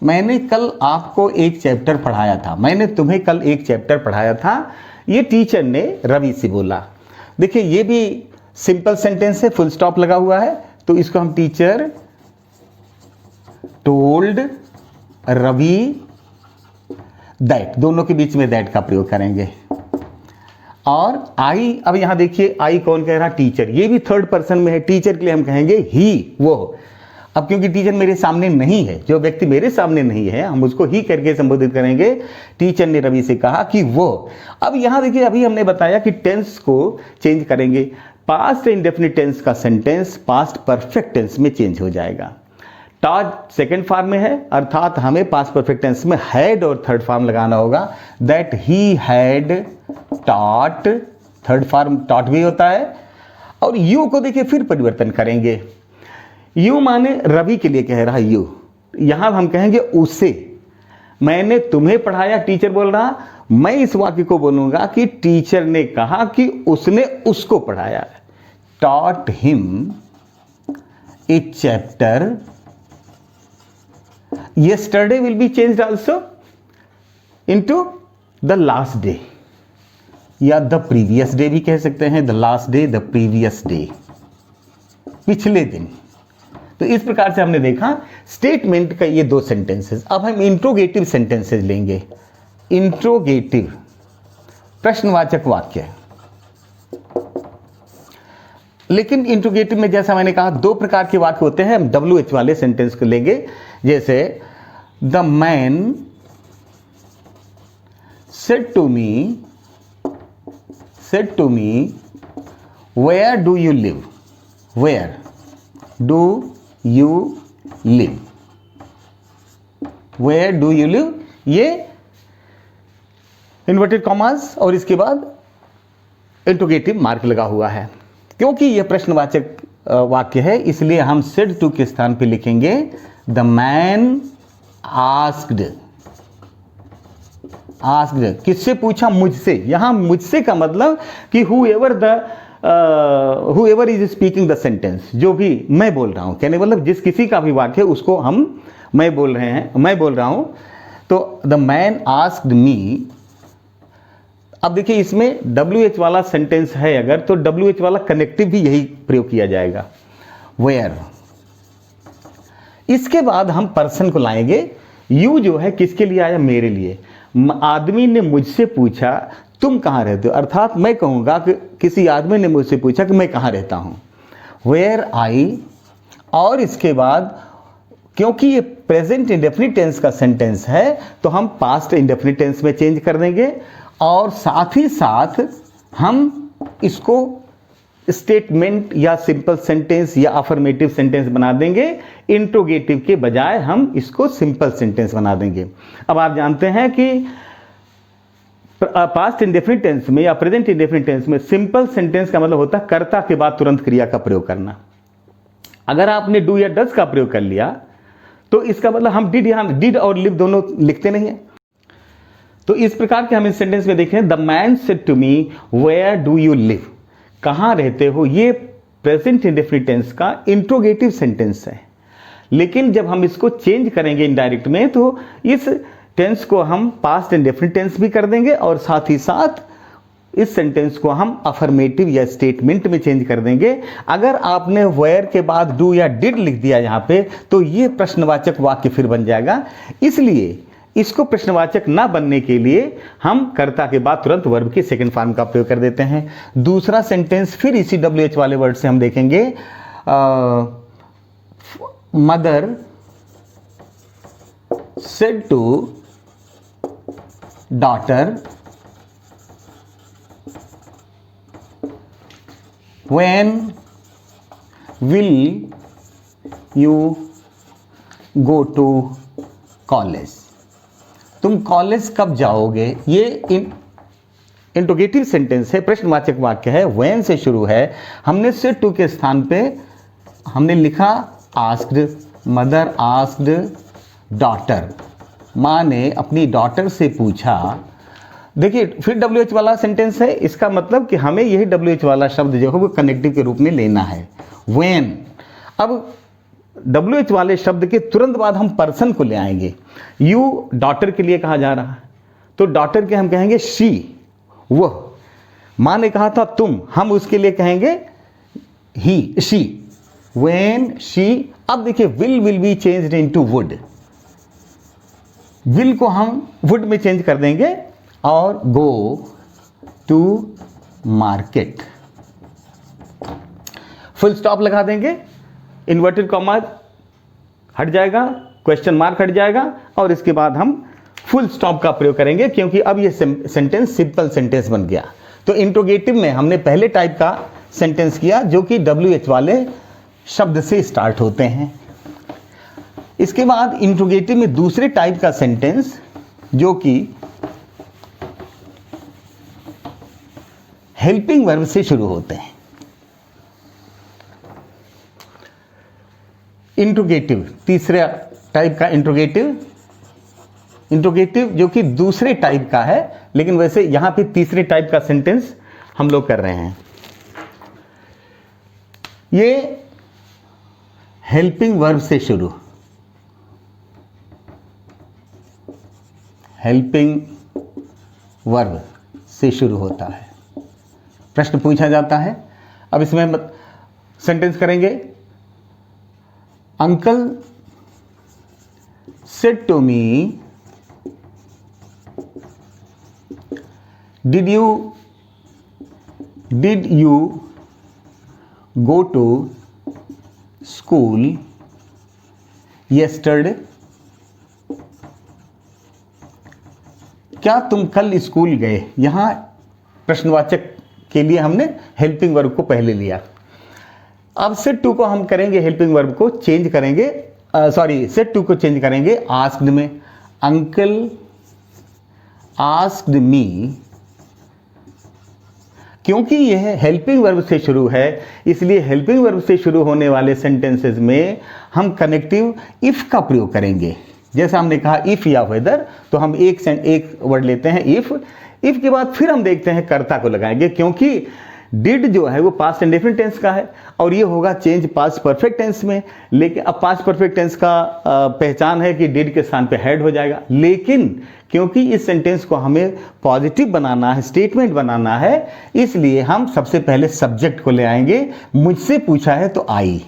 मैंने कल आपको एक चैप्टर पढ़ाया था, मैंने तुम्हें कल एक चैप्टर पढ़ाया था, ये टीचर ने रवि से बोला। देखिए ये भी सिंपल सेंटेंस है, फुल स्टॉप लगा हुआ है, तो इसको हम टीचर टोल्ड रवि दैट, दोनों के बीच में दैट का प्रयोग करेंगे। और आई, अब यहां देखिए आई कौन कह रहा, टीचर, ये भी थर्ड पर्सन में है, टीचर के लिए हम कहेंगे ही, वो। अब क्योंकि टीचर मेरे सामने नहीं है, जो व्यक्ति मेरे सामने नहीं है, हम उसको ही करके संबोधित करेंगे। टीचर ने रवि से कहा कि वो। अब यहां देखिए अभी हमने बताया कि टेंस को चेंज करेंगे, पास्ट इंडेफिनिट टेंस का सेंटेंस पास्ट परफेक्ट टेंस में चेंज हो जाएगा। टॉट सेकेंड फॉर्म में है, अर्थात हमें पास्ट परफेक्ट टेंस में हैड और थर्ड फॉर्म लगाना होगा, that he had taught, third form taught भी होता है। और यू को देखिए फिर परिवर्तन करेंगे, यू माने रवि के लिए कह रहा है यू, यहां हम कहेंगे उसे। मैंने तुम्हें पढ़ाया, टीचर बोल रहा, मैं इस वाक्य को बोलूंगा कि टीचर ने कहा कि उसने उसको पढ़ाया। Taught him a chapter yesterday will be changed also into the last day, या the previous day भी कह सकते हैं, the last day, the previous day, पिछले दिन। तो इस प्रकार से हमने देखा स्टेटमेंट का ये दो सेंटेंसेस। अब हम इंट्रोगेटिव सेंटेंसेस लेंगे। इंट्रोगेटिव प्रश्नवाचक वाक्य, लेकिन इंट्रोगेटिव में जैसा मैंने कहा दो प्रकार के वाक्य होते हैं। हम WH वाले सेंटेंस को लेंगे, जैसे the man said to me where do you live, where do you live, where do you live, ये इन्वर्टेड कॉमास और इसके बाद इंट्रोगेटिव मार्क लगा हुआ है। क्योंकि यह प्रश्नवाचक वाक्य है, इसलिए हम सेड टू के स्थान पे लिखेंगे द मैन आस्क्ड। आस्क्ड किससे पूछा, मुझसे। यहां मुझसे का मतलब कि whoever is speaking the sentence, जो भी मैं बोल रहा हूं, कहने मतलब जिस किसी का भी वाक्य उसको हम मैं बोल रहा हूं। तो द मैन आस्क्ड मी। अब देखिए इसमें WH वाला सेंटेंस है अगर, तो WH वाला कनेक्टिव भी यही प्रयोग किया जाएगा, वेयर। इसके बाद हम पर्सन को लाएंगे। यू जो है किसके लिए आया, मेरे लिए। आदमी ने मुझसे पूछा तुम कहाँ रहते हो, अर्थात मैं कहूँगा कि किसी आदमी ने मुझसे पूछा कि मैं कहाँ रहता हूँ, वेयर आई। और इसके बाद क्योंकि ये प्रेजेंट इंडेफिनिट टेंस का सेंटेंस है, तो हम पास्ट इंडेफिनिट टेंस में चेंज कर देंगे, और साथ ही साथ हम इसको स्टेटमेंट या सिंपल सेंटेंस या अफर्मेटिव सेंटेंस बना देंगे। इंट्रोगेटिव के बजाय हम इसको सिंपल सेंटेंस बना देंगे। अब आप जानते हैं कि पास्ट इंडेफिनिट टेंस में या प्रेजेंट इंडेफिनिट टेंस में सिंपल सेंटेंस का मतलब होता है कर्ता के बाद तुरंत क्रिया का प्रयोग करना। अगर आपने डू या डज का प्रयोग कर लिया तो इसका मतलब हम डिड और लिव दोनों लिखते नहीं है। तो इस प्रकार के हम इस सेंटेंस में देखें, the man said to me where do you live, कहां रहते हो, ये प्रेजेंट इंडेफिनिट टेंस का इंट्रोगेटिव सेंटेंस है। लेकिन जब हम इसको चेंज करेंगे इनडायरेक्ट में, तो इस टेंस को हम पास्ट इंडेफिनिट टेंस भी कर देंगे, और साथ ही साथ इस सेंटेंस को हम अफर्मेटिव या स्टेटमेंट में चेंज कर देंगे। अगर आपने वेयर के बाद डू या डिड लिख दिया यहां पे, तो ये प्रश्नवाचक वाक्य फिर बन जाएगा। इसलिए इसको प्रश्नवाचक ना बनने के लिए हम कर्ता के बाद तुरंत वर्ब के सेकंड फॉर्म का प्रयोग कर देते हैं। दूसरा सेंटेंस फिर इसी WH वाले वर्ड से हम देखेंगे, mother said to daughter when will you go to college, तुम कॉलेज कब जाओगे। ये इंट्रोगेटिव सेंटेंस है, प्रश्नवाचक वाक्य है, व्हेन से शुरू है। हमने से टू के स्थान पे हमने लिखा आस्क्ड, मदर आस्क्ड डॉटर, माँ ने अपनी डॉटर से पूछा। देखिए फिर WH वाला सेंटेंस है, इसका मतलब कि हमें यही WH वाला शब्द जो है वो कनेक्टिव के रूप में लेना है, व्हेन। अब WH वाले शब्द के तुरंत बाद हम पर्सन को ले आएंगे। यू डॉटर के लिए कहा जा रहा है, तो डॉटर के हम कहेंगे शी, वह। माँ ने कहा था तुम, हम उसके लिए कहेंगे ही, शी, व्हेन शी। अब देखिए will be changed into would, will को हम वुड में चेंज कर देंगे और go to market, full stop लगा देंगे, इन्वर्टेड कॉमा हट जाएगा, क्वेश्चन मार्क हट जाएगा और इसके बाद हम फुल स्टॉप का प्रयोग करेंगे, क्योंकि अब ये सेंटेंस सिंपल सेंटेंस बन गया। तो इंट्रोगेटिव में हमने पहले टाइप का सेंटेंस किया जो कि WH वाले शब्द से स्टार्ट होते हैं। इसके बाद इंट्रोगेटिव में दूसरे टाइप का सेंटेंस जो कि हेल्पिंग वर्ब से शुरू होते हैं। इंट्रोगेटिव, तीसरा टाइप का इंट्रोगेटिव जो कि दूसरे टाइप का है, लेकिन वैसे यहां पे तीसरे टाइप का सेंटेंस हम लोग कर रहे हैं। ये हेल्पिंग वर्ब से शुरू, हेल्पिंग वर्ब से शुरू होता है, प्रश्न पूछा जाता है। अब इसमें सेंटेंस करेंगे, uncle said to me, did you go to school yesterday, क्या तुम कल स्कूल गए। यहां प्रश्नवाचक के लिए हमने हेल्पिंग वर्ब को पहले लिया। अब सेड टू को हम करेंगे, हेल्पिंग वर्ब को चेंज करेंगे, सेड टू को चेंज करेंगे आस्क्ड में। अंकल आस्क्ड मी, क्योंकि यह हेल्पिंग वर्ब से शुरू है, इसलिए हेल्पिंग वर्ब से शुरू होने वाले सेंटेंसेस में हम कनेक्टिव इफ का प्रयोग करेंगे। जैसा हमने कहा इफ या वेदर, तो हम एक वर्ड लेते हैं इफ के बाद फिर हम देखते हैं कर्ता को लगाएंगे, क्योंकि डिड जो है वो पास्ट इंडेफिनिट टेंस का है और ये होगा चेंज पास्ट परफेक्ट टेंस में। लेकिन अब पास्ट परफेक्ट टेंस का पहचान है कि डिड के स्थान पे हैड हो जाएगा, लेकिन क्योंकि इस सेंटेंस को हमें पॉजिटिव बनाना है, स्टेटमेंट बनाना है, इसलिए हम सबसे पहले सब्जेक्ट को ले आएंगे। मुझसे पूछा है तो आई,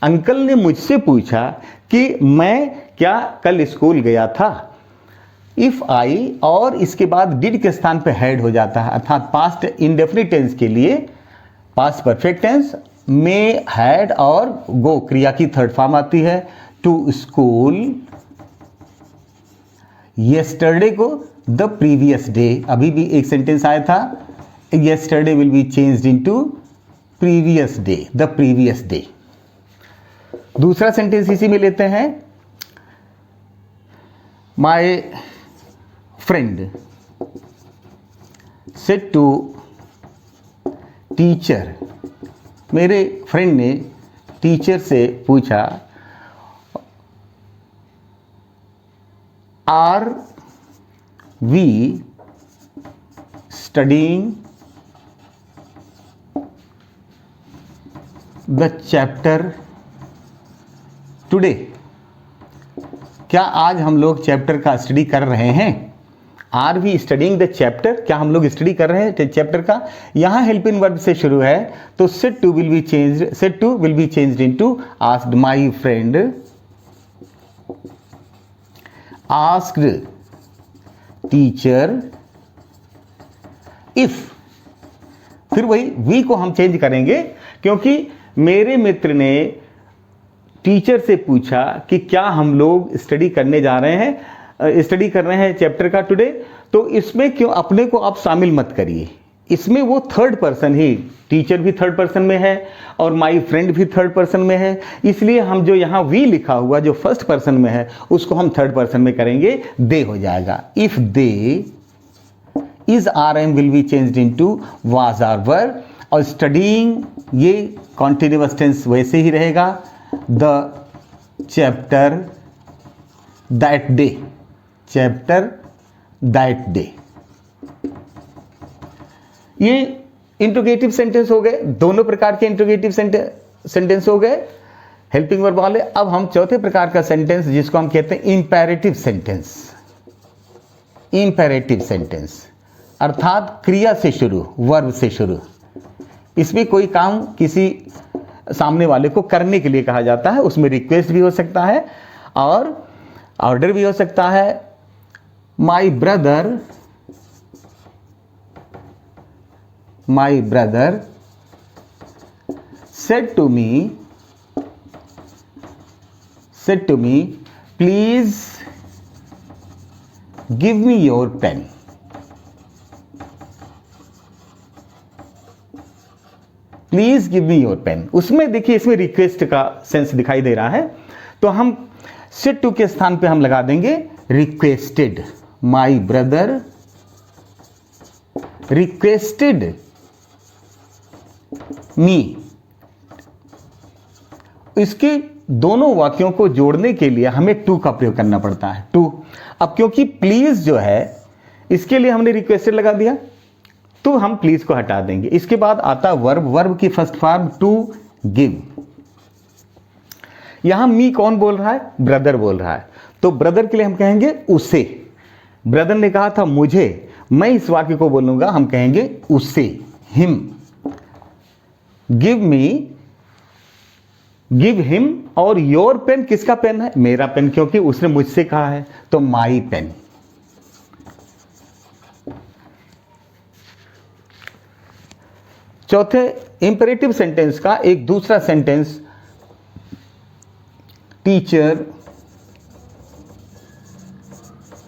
अंकल ने मुझसे पूछा कि मैं क्या कल स्कूल गया था। इफ आई और इसके बाद डिड के स्थान पे हैड हो जाता है, अर्थात पास्ट इंडेफिनिट टेंस के लिए पास्ट परफेक्ट टेंस में हैड और गो क्रिया की थर्ड फॉर्म आती है। टू स्कूल, येस्टरडे को द प्रीवियस डे, अभी भी एक सेंटेंस आया था, yesterday will be changed into previous day, the previous day. दूसरा सेंटेंस इसी में लेते हैं, my friend said to teacher, मेरे फ्रेंड ने टीचर से पूछा, are we studying the chapter today, क्या आज हम लोग चैप्टर का स्टडी कर रहे हैं। Are we studying the chapter, क्या हम लोग स्टडी कर रहे हैं चैप्टर का। यहां हेल्पिंग वर्ब से शुरू है, तो said to will be changed into asked. My friend asked teacher if, फिर वही वी को हम चेंज करेंगे, क्योंकि मेरे मित्र ने टीचर से पूछा कि क्या हम लोग स्टडी कर रहे हैं चैप्टर का टुडे। तो इसमें क्यों अपने को आप शामिल मत करिए, इसमें वो थर्ड पर्सन ही, टीचर भी थर्ड पर्सन में है और माई फ्रेंड भी थर्ड पर्सन में है, इसलिए हम जो यहाँ वी लिखा हुआ जो फर्स्ट पर्सन में है उसको हम थर्ड पर्सन में करेंगे, दे हो जाएगा। If they is are am will be changed into was were वर, और स्टडीइंग ये कॉन्टिन्यूअस टेंस वैसे ही रहेगा, the chapter that day, chapter that day. ये इंट्रोगेटिव सेंटेंस हो गए, दोनों प्रकार के इंट्रोगेटिव सेंटेंस हो गए हेल्पिंग वर्ब वाले। अब हम चौथे प्रकार का सेंटेंस जिसको हम कहते हैं इंपेरेटिव सेंटेंस। इंपेरेटिव सेंटेंस अर्थात क्रिया से शुरू, वर्ब से शुरू। इसमें कोई काम किसी सामने वाले को करने के लिए कहा जाता है, उसमें रिक्वेस्ट भी हो सकता है और ऑर्डर भी हो सकता है। My brother said to me please give me your pen। Please give me your pen, उसमें देखिए इसमें रिक्वेस्ट का सेंस दिखाई दे रहा है, तो हम सेड टू के स्थान पे हम लगा देंगे रिक्वेस्टेड। माई ब्रदर रिक्वेस्टेड मी। इसके दोनों वाक्यों को जोड़ने के लिए हमें टू का प्रयोग करना पड़ता है, टू। अब क्योंकि प्लीज जो है इसके लिए हमने रिक्वेस्टेड लगा दिया, तो हम प्लीज को हटा देंगे। इसके बाद आता वर्ब, वर्ब की फर्स्ट फॉर्म टू गिव। यहां मी कौन बोल रहा है? ब्रदर बोल रहा है, तो ब्रदर के लिए हम कहेंगे उसे। ब्रदर ने कहा था मुझे, मैं इस वाक्य को बोलूंगा, हम कहेंगे उसे, him. Give me, give him. और योर पेन किसका पेन है? मेरा पेन, क्योंकि उसने मुझसे कहा है, तो माई पेन। चौथे इंपेरेटिव सेंटेंस का एक दूसरा सेंटेंस, टीचर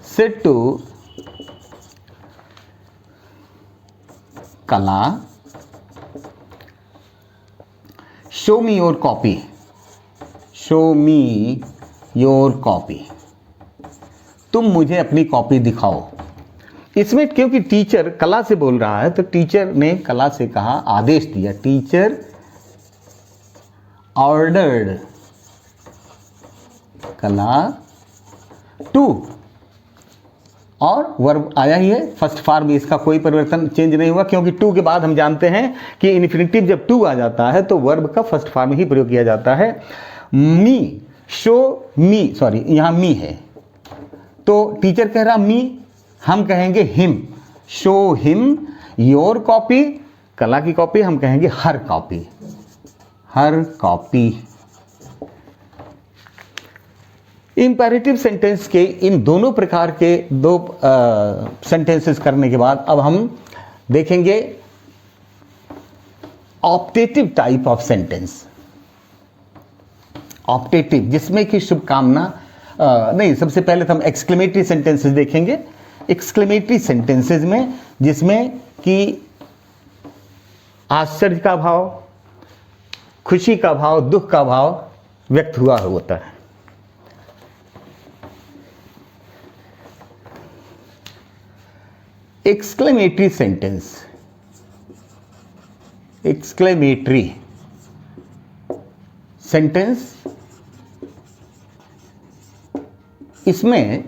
सेड टू कला show me your copy, show me your copy. तुम मुझे अपनी कॉपी दिखाओ। इसमें क्योंकि टीचर कला से बोल रहा है, तो टीचर ने कला से कहा, आदेश दिया। टीचर ऑर्डर्ड कला टू, और वर्ब आया ही है, फर्स्ट फॉर्म में इसका कोई परिवर्तन चेंज नहीं हुआ, क्योंकि टू के बाद हम जानते हैं कि इन्फिनिटिव जब टू आ जाता है तो वर्ब का फर्स्ट फॉर्म ही प्रयोग किया जाता है। मी, शो मी, सॉरी यहां मी है, तो टीचर कह रहा मी, हम कहेंगे him. Show him your copy, कला की कॉपी, हम कहेंगे हर कॉपी, हर कॉपी। इंपेरेटिव सेंटेंस के इन दोनों प्रकार के दो सेंटेंसेस करने के बाद अब हम देखेंगे optative type of sentence. Optative जिसमें कि शुभकामना नहीं, सबसे पहले तो हम एक्सक्लेमेटरी सेंटेंसेस देखेंगे। एक्सक्लेमेटरी सेंटेंसेस में जिसमें कि आश्चर्य का भाव, खुशी का भाव, दुख का भाव व्यक्त हुआ होता है। एक्सक्लेमेटरी सेंटेंस, एक्सक्लेमेटरी सेंटेंस, इसमें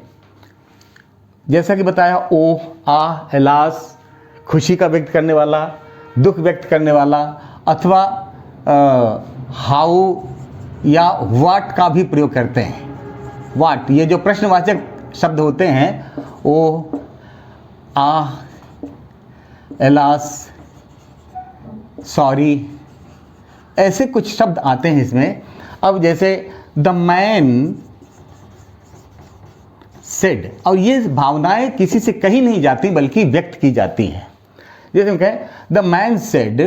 जैसा कि बताया ओ, आ, एलास, खुशी का व्यक्त करने वाला, दुख व्यक्त करने वाला, अथवा हाउ या वाट का भी प्रयोग करते हैं। वाट, ये जो प्रश्नवाचक शब्द होते हैं, ओ, आ, एलास, सॉरी, ऐसे कुछ शब्द आते हैं इसमें। अब जैसे द मैन सेड, और ये भावनाएं किसी से कही नहीं जाती बल्कि व्यक्त की जाती हैं। जैसे हम कहें the man said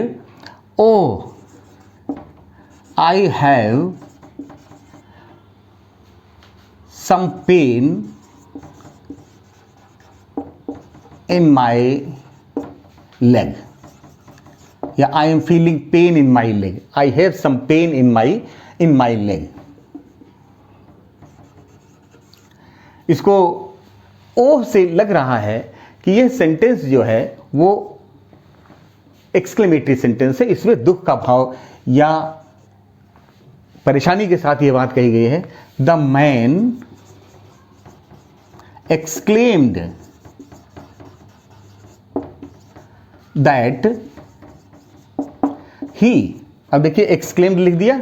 O I have some pain in my leg. या I am feeling pain in my leg, I have some pain in my leg. इसको ओ से लग रहा है कि यह सेंटेंस जो है वो एक्सक्लेमेटरी सेंटेंस है, इसमें दुख का भाव या परेशानी के साथ यह बात कही गई है। द मैन एक्सक्लेम्ड दैट ही, अब देखिए एक्सक्लेम्ड लिख दिया,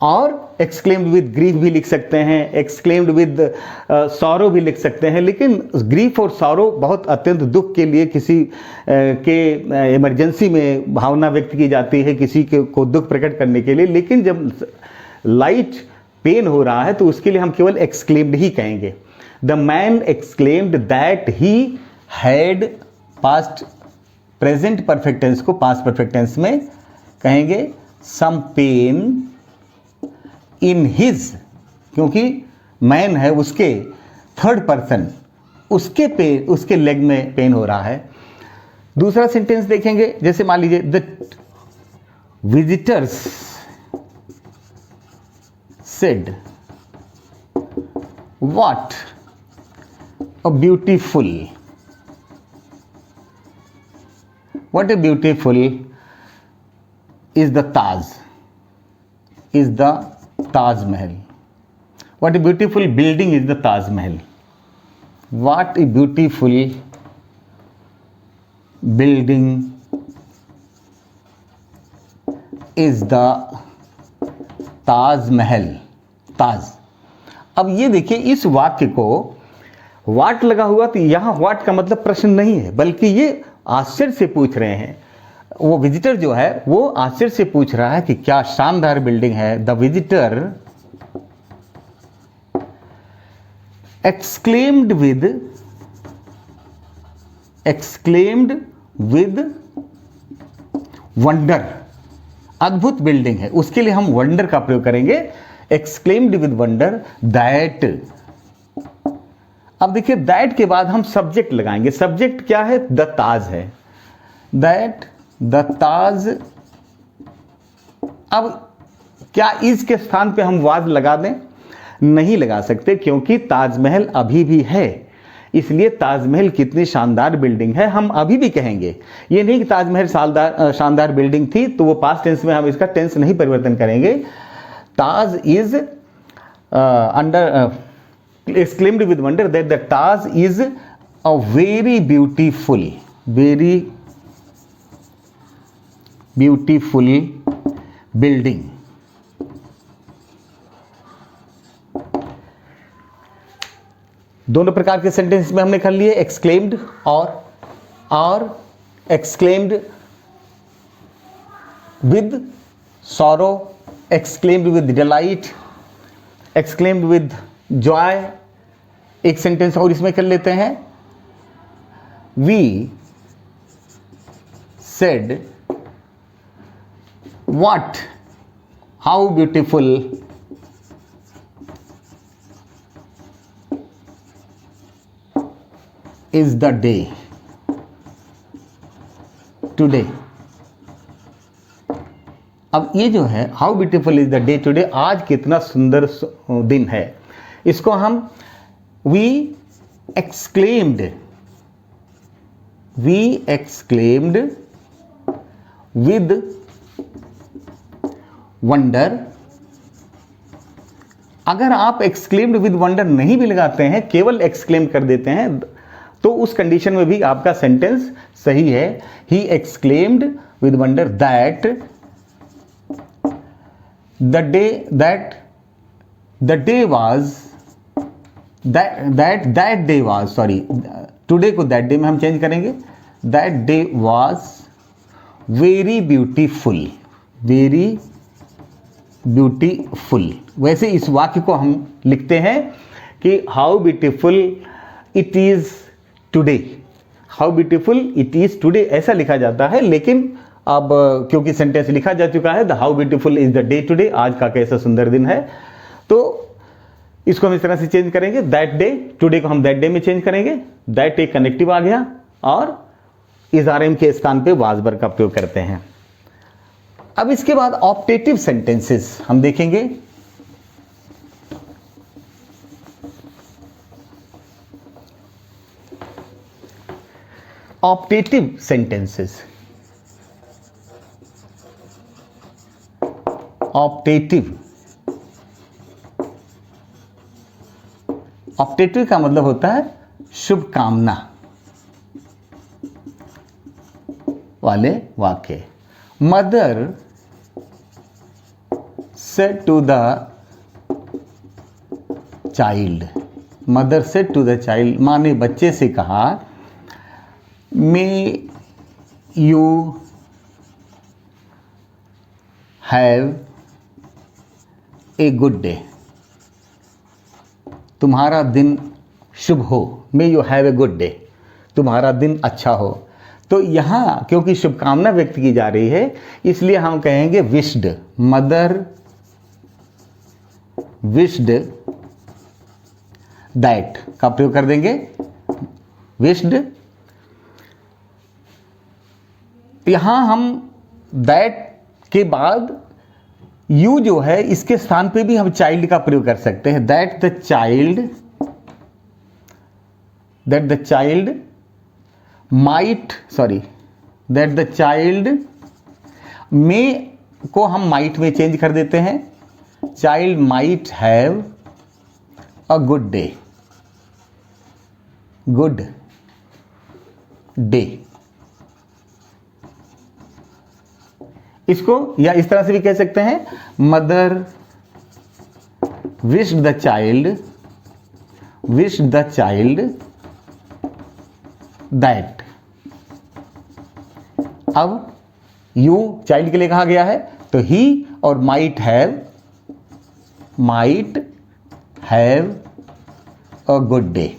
और एक्सक्लेम्ड विद ग्रीफ भी लिख सकते हैं, एक्सक्लेम्ड विद सॉरो भी लिख सकते हैं, लेकिन ग्रीफ और सॉरो बहुत अत्यंत दुख के लिए किसी के इमरजेंसी में भावना व्यक्त की जाती है, किसी को दुख प्रकट करने के लिए। लेकिन जब लाइट पेन हो रहा है तो उसके लिए हम केवल एक्सक्लेम्ड ही कहेंगे। The man exclaimed that he had, past present perfect tense को पास्ट परफेक्ट टेंस में कहेंगे सम पेन इन हिज, क्योंकि मैन है उसके थर्ड पर्सन, उसके लेग में पेन हो रहा है। दूसरा सेंटेंस देखेंगे, जैसे मान लीजिए the visitors said what a beautiful, what a beautiful is the Taj, is the Taj Mahal. What a beautiful building is the Taj Mahal. What a beautiful building is the Taj Mahal. ताज। अब ये देखिए इस वाक्य को वाट लगा हुआ, तो यहाँ वाट का मतलब प्रश्न नहीं है, बल्कि ये आश्चर्य से पूछ रहे हैं। वो विजिटर जो है वो आश्चर्य से पूछ रहा है कि क्या शानदार बिल्डिंग है। The visitor exclaimed with wonder, अद्भुत बिल्डिंग है, उसके लिए हम वंडर का प्रयोग करेंगे। Exclaimed with wonder that. अब देखिए दैट के बाद हम सब्जेक्ट लगाएंगे। सब्जेक्ट क्या है? द ताज है। दैट द ताज। अब क्या इज के स्थान पे हम वाज लगा दें? नहीं लगा सकते, क्योंकि ताजमहल अभी भी है, इसलिए ताजमहल कितनी शानदार बिल्डिंग है हम अभी भी कहेंगे। ये नहीं कि ताजमहल शानदार बिल्डिंग थी तो वो पास्ट टेंस में हम इसका टेंस नहीं परिवर्तन करेंगे। Taj is under exclaimed with wonder that the Taj is a very beautiful building. दोनों प्रकार के सेंटेंस में हमने कर लिए, एक्सक्लेम्ड और exclaimed with sorrow, exclaimed with delight, exclaimed with joy. एक सेंटेंस और इसमें कर लेते हैं, we said what, how beautiful is the day today। अब ये जो है how beautiful is the day today, आज कितना सुंदर दिन है, इसको हम वी एक्सक्लेम्ड विद वंडर। अगर आप एक्सक्लेम्ड विद वंडर नहीं भी लगाते हैं, केवल एक्सक्लेम कर देते हैं, तो उस कंडीशन में भी आपका सेंटेंस सही है। He exclaimed with wonder that the day was sorry, today को दैट डे में हम चेंज करेंगे। That day was very beautiful. वैसे इस वाक्य को हम लिखते हैं कि how beautiful it is today, how beautiful it is today ऐसा लिखा जाता है। लेकिन अब क्योंकि सेंटेंस लिखा जा चुका है, the how beautiful is the day today, आज का कैसा सुंदर दिन है, तो इसको हम इस तरह से चेंज करेंगे। दैट डे, टुडे को हम दैट डे में चेंज करेंगे। दैट एक कनेक्टिव आ गया और इज आर एम के स्थान पे वाज वर्ब का प्रयोग करते हैं। अब इसके बाद ऑप्टेटिव सेंटेंसेस हम देखेंगे। ऑप्टेटिव सेंटेंसेस, ऑप्टेटिव, ऑप्टेटिव का मतलब होता है शुभकामना वाले वाक्य। Mother said to the child, mother said to the child, माँ ने बच्चे से कहा, may you have a good day, तुम्हारा दिन शुभ हो, may you have a good day, तुम्हारा दिन अच्छा हो। तो यहाँ क्योंकि शुभकामना व्यक्त की जा रही है इसलिए हम कहेंगे विश्ड, मदर विश्ड दैट का प्रयोग कर देंगे, विश्ड। यहां हम दैट के बाद यू जो है इसके स्थान पे भी हम चाइल्ड का प्रयोग कर सकते हैं, that the child might, sorry, that the child में को हम माइट में चेंज कर देते हैं, child might have a good day, good day. इसको या इस तरह से भी कह सकते हैं, mother wished the child that. अब यू चाइल्ड के लिए कहा गया है तो ही और might have a good day,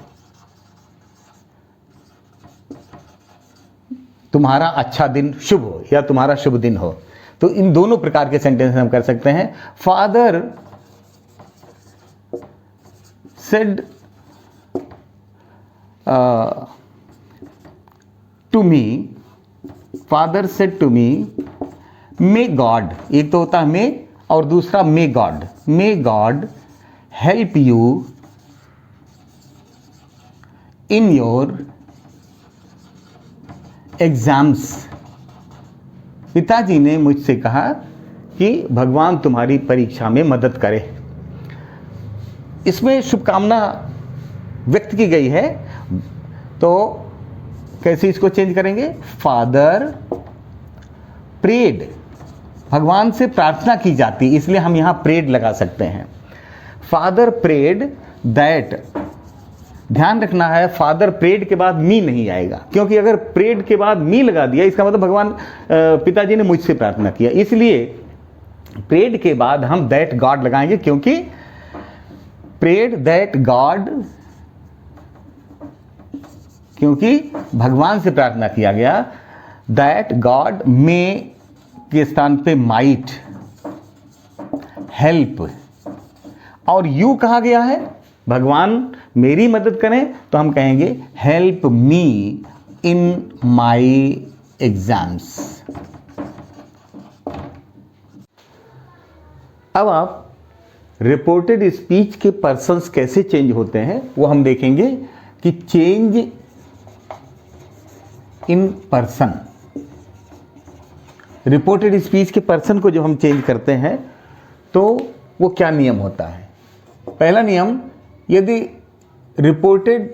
तुम्हारा अच्छा दिन शुभ हो या तुम्हारा शुभ दिन हो। तो इन दोनों प्रकार के सेंटेंस हम कर सकते हैं। Father said to me, father said to me, may God, एक तो होता है मे और दूसरा may God help you in your exams. पिताजी ने मुझसे कहा कि भगवान तुम्हारी परीक्षा में मदद करे। इसमें शुभकामना व्यक्त की गई है, तो कैसे इसको चेंज करेंगे, फादर प्रेड, भगवान से प्रार्थना की जाती, इसलिए हम यहां प्रेड लगा सकते हैं। फादर प्रेड दैट, ध्यान रखना है फादर प्रेड के बाद मी नहीं आएगा, क्योंकि अगर प्रेड के बाद मी लगा दिया इसका मतलब भगवान पिताजी ने मुझसे प्रार्थना किया, इसलिए प्रेड के बाद हम दैट गॉड लगाएंगे, क्योंकि प्रेड दैट गॉड, क्योंकि भगवान से प्रार्थना किया गया। दैट गॉड में के स्थान पे माइट हेल्प, और यू कहा गया है भगवान मेरी मदद करें, तो हम कहेंगे help me in my exams. अब आप रिपोर्टेड स्पीच के पर्सन्स कैसे चेंज होते हैं वो हम देखेंगे कि change in person, reported speech के पर्सन को जो हम चेंज करते हैं तो वो क्या नियम होता है। पहला नियम, यदि रिपोर्टेड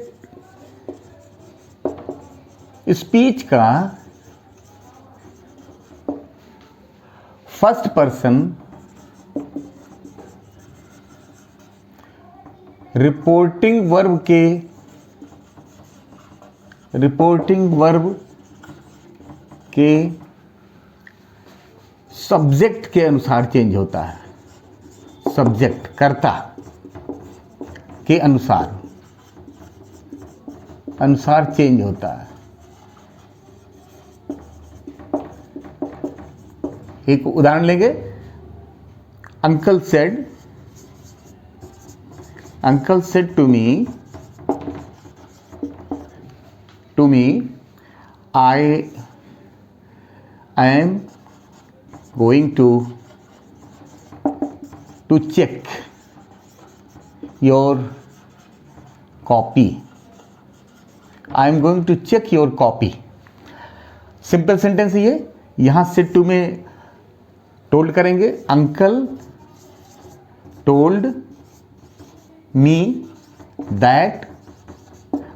स्पीच का फर्स्ट पर्सन रिपोर्टिंग वर्ब के सब्जेक्ट के अनुसार चेंज होता है, सब्जेक्ट कर्ता के अनुसार चेंज होता है। एक उदाहरण लेंगे, uncle said to me, I am going to check your copy. I am going to check your copy. Simple sentence ये, यहां सिट टू में टोल्ड करेंगे, अंकल टोल्ड मी दैट।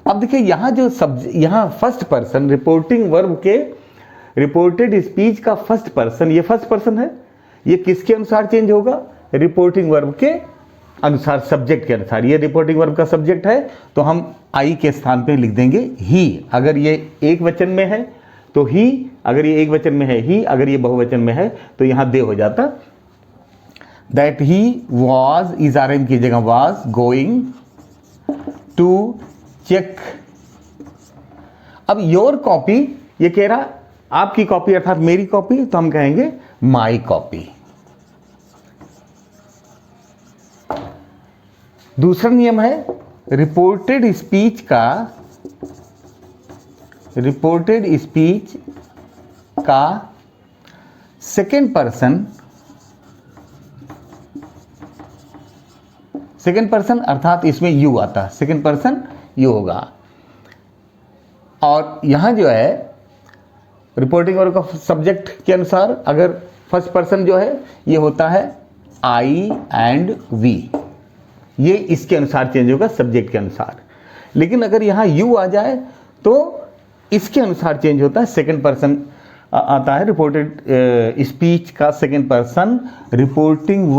अब देखिए यहां जो यहां फर्स्ट पर्सन रिपोर्टिंग वर्ब के रिपोर्टेड स्पीच का फर्स्ट पर्सन, ये फर्स्ट पर्सन है, ये किसके अनुसार चेंज होगा? रिपोर्टिंग वर्ब के अनुसार, सब्जेक्ट के अनुसार। ये रिपोर्टिंग वर्ब का सब्जेक्ट है तो हम आई के स्थान पे लिख देंगे ही। अगर ये एक वचन में है तो ही, अगर ये एक वचन में है ही, अगर ये बहुवचन में है तो यहां दे हो जाता। That he was, is are am की जगह वॉज गोइंग टू चेक। अब योर कॉपी, ये कह रहा आपकी कॉपी अर्थात मेरी कॉपी, तो हम कहेंगे माई कॉपी। दूसरा नियम है रिपोर्टेड स्पीच का सेकेंड पर्सन अर्थात इसमें यू आता, सेकेंड पर्सन यू होगा। और यहां जो है रिपोर्टिंग वर्ब का सब्जेक्ट के अनुसार अगर फर्स्ट पर्सन जो है ये होता है आई एंड वी, ये इसके अनुसार चेंज होगा, सब्जेक्ट के अनुसार। लेकिन अगर यहां यू आ जाए तो इसके अनुसार चेंज होता है, सेकंड पर्सन आता है। रिपोर्टेड स्पीच का सेकंड पर्सन रिपोर्टिंग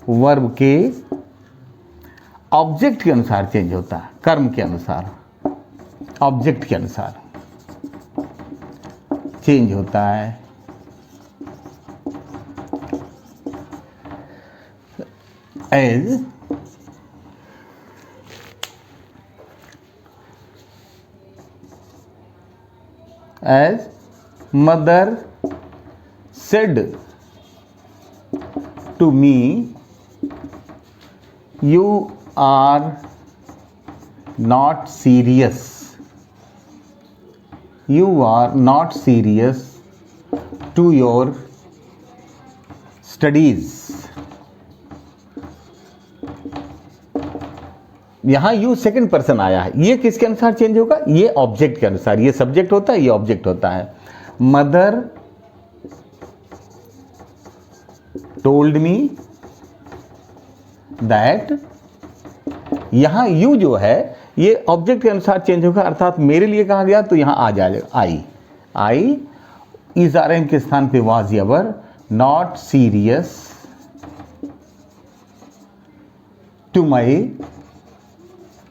वर्ब के ऑब्जेक्ट के अनुसार चेंज होता है, कर्म के अनुसार, ऑब्जेक्ट के अनुसार चेंज होता है। as mother said to me, you are not serious. You are not serious to your studies. यहां यू सेकंड पर्सन आया है, ये किसके अनुसार चेंज होगा? ये ऑब्जेक्ट के अनुसार। ये सब्जेक्ट होता है, ये ऑब्जेक्ट होता है। मदर टोल्ड मी दैट, यहां यू जो है ये ऑब्जेक्ट के अनुसार चेंज होगा, अर्थात मेरे लिए कहा गया तो यहां आ जाएगा आई। इज आर एम के स्थान पे was ever, not serious to my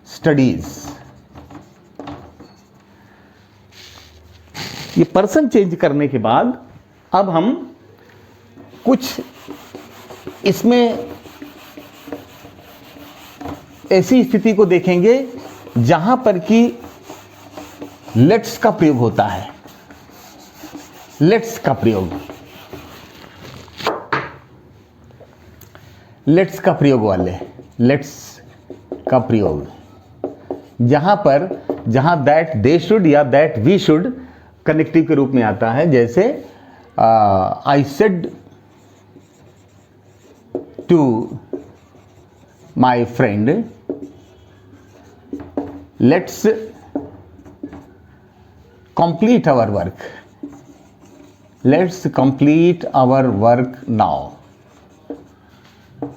studies. ये पर्सन चेंज करने के बाद अब हम कुछ इसमें ऐसी स्थिति को देखेंगे जहां पर कि लेट्स का प्रयोग होता है। लेट्स का प्रयोग, लेट्स का प्रयोग वाले, लेट्स का प्रयोग जहां दैट दे शुड या दैट वी शुड कनेक्टिव के रूप में आता है। जैसे I said to my friend let's complete our work, let's complete our work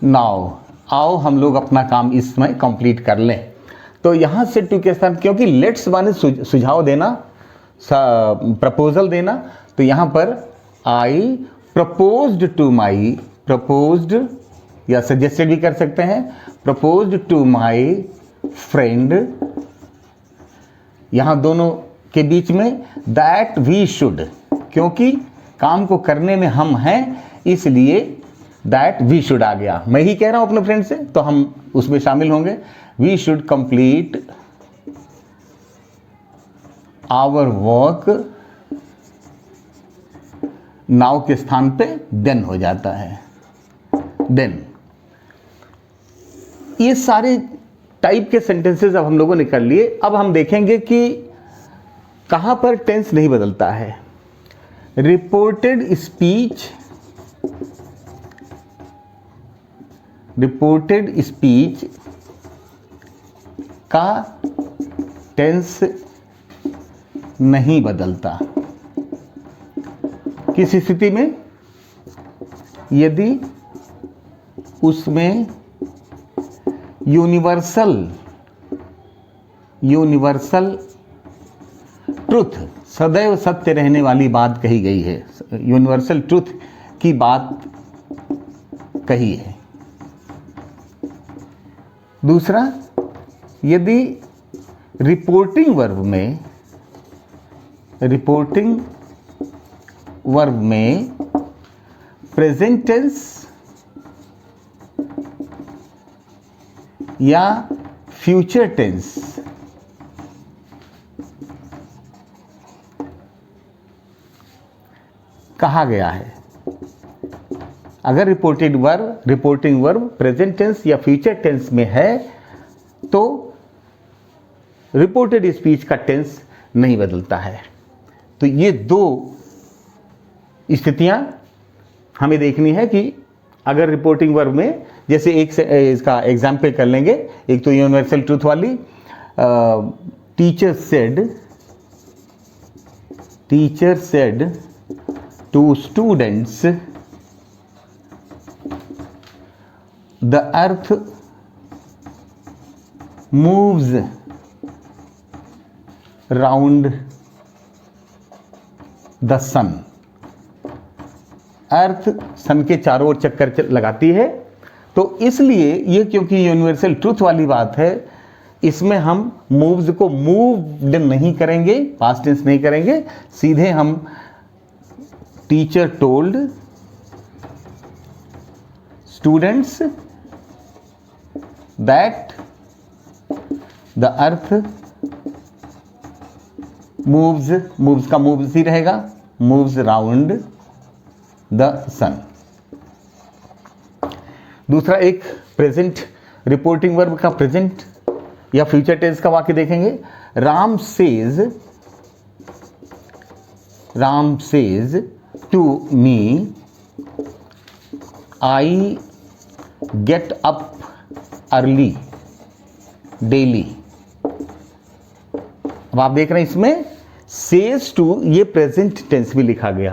now. आओ हम लोग अपना काम इस समय कंप्लीट कर लें। तो यहां से टू के स्थान, क्योंकि लेट्स माने सुझाव देना, प्रपोजल देना, तो यहां पर आई प्रपोज्ड टू माई, प्रपोज्ड या सजेस्टेड भी कर सकते हैं, प्रपोज्ड टू माई फ्रेंड। यहां दोनों के बीच में दैट वी शुड, क्योंकि काम को करने में हम हैं इसलिए दैट वी शुड आ गया। मैं ही कह रहा हूं अपने फ्रेंड से तो हम उसमें शामिल होंगे। We should complete our work, now के स्थान पे देन हो जाता है, देन। ये सारे टाइप के सेंटेंसेस अब हम लोगों ने कर लिए। अब हम देखेंगे कि कहां पर टेंस नहीं बदलता है? रिपोर्टेड स्पीच का टेंस नहीं बदलता। किस स्थिति में? यदि उसमें यूनिवर्सल ट्रुथ, सदैव सत्य रहने वाली बात कही गई है, यूनिवर्सल ट्रुथ की बात कही है। दूसरा, यदि रिपोर्टिंग वर्ब में प्रेजेंट टेंस या फ्यूचर टेंस कहा गया है। अगर रिपोर्टिंग वर्ब प्रेजेंट टेंस या फ्यूचर टेंस में है तो रिपोर्टेड स्पीच का टेंस नहीं बदलता है। तो ये दो स्थितियां हमें देखनी है कि अगर रिपोर्टिंग वर्ब में, जैसे एक से इसका एग्जाम्पल कर लेंगे। एक तो यूनिवर्सल ट्रूथ वाली, teacher said to students the earth moves round the sun. Earth sun के चारों ओर चक्कर लगाती है। तो इसलिए ये, क्योंकि यूनिवर्सल ट्रूथ वाली बात है, इसमें हम मूव्स को मूव्ड नहीं करेंगे, पास्ट टेंस नहीं करेंगे, सीधे हम teacher told students that the earth moves का मूव्स ही रहेगा, मूव्स राउंड द सन। दूसरा, एक प्रेजेंट रिपोर्टिंग वर्ब का प्रेजेंट या फ्यूचर टेंस का वाक्य देखेंगे। Ram says to me I get up early daily. अब आप देख रहे हैं इसमें सेज टू, ये प्रेजेंट टेंस भी लिखा गया,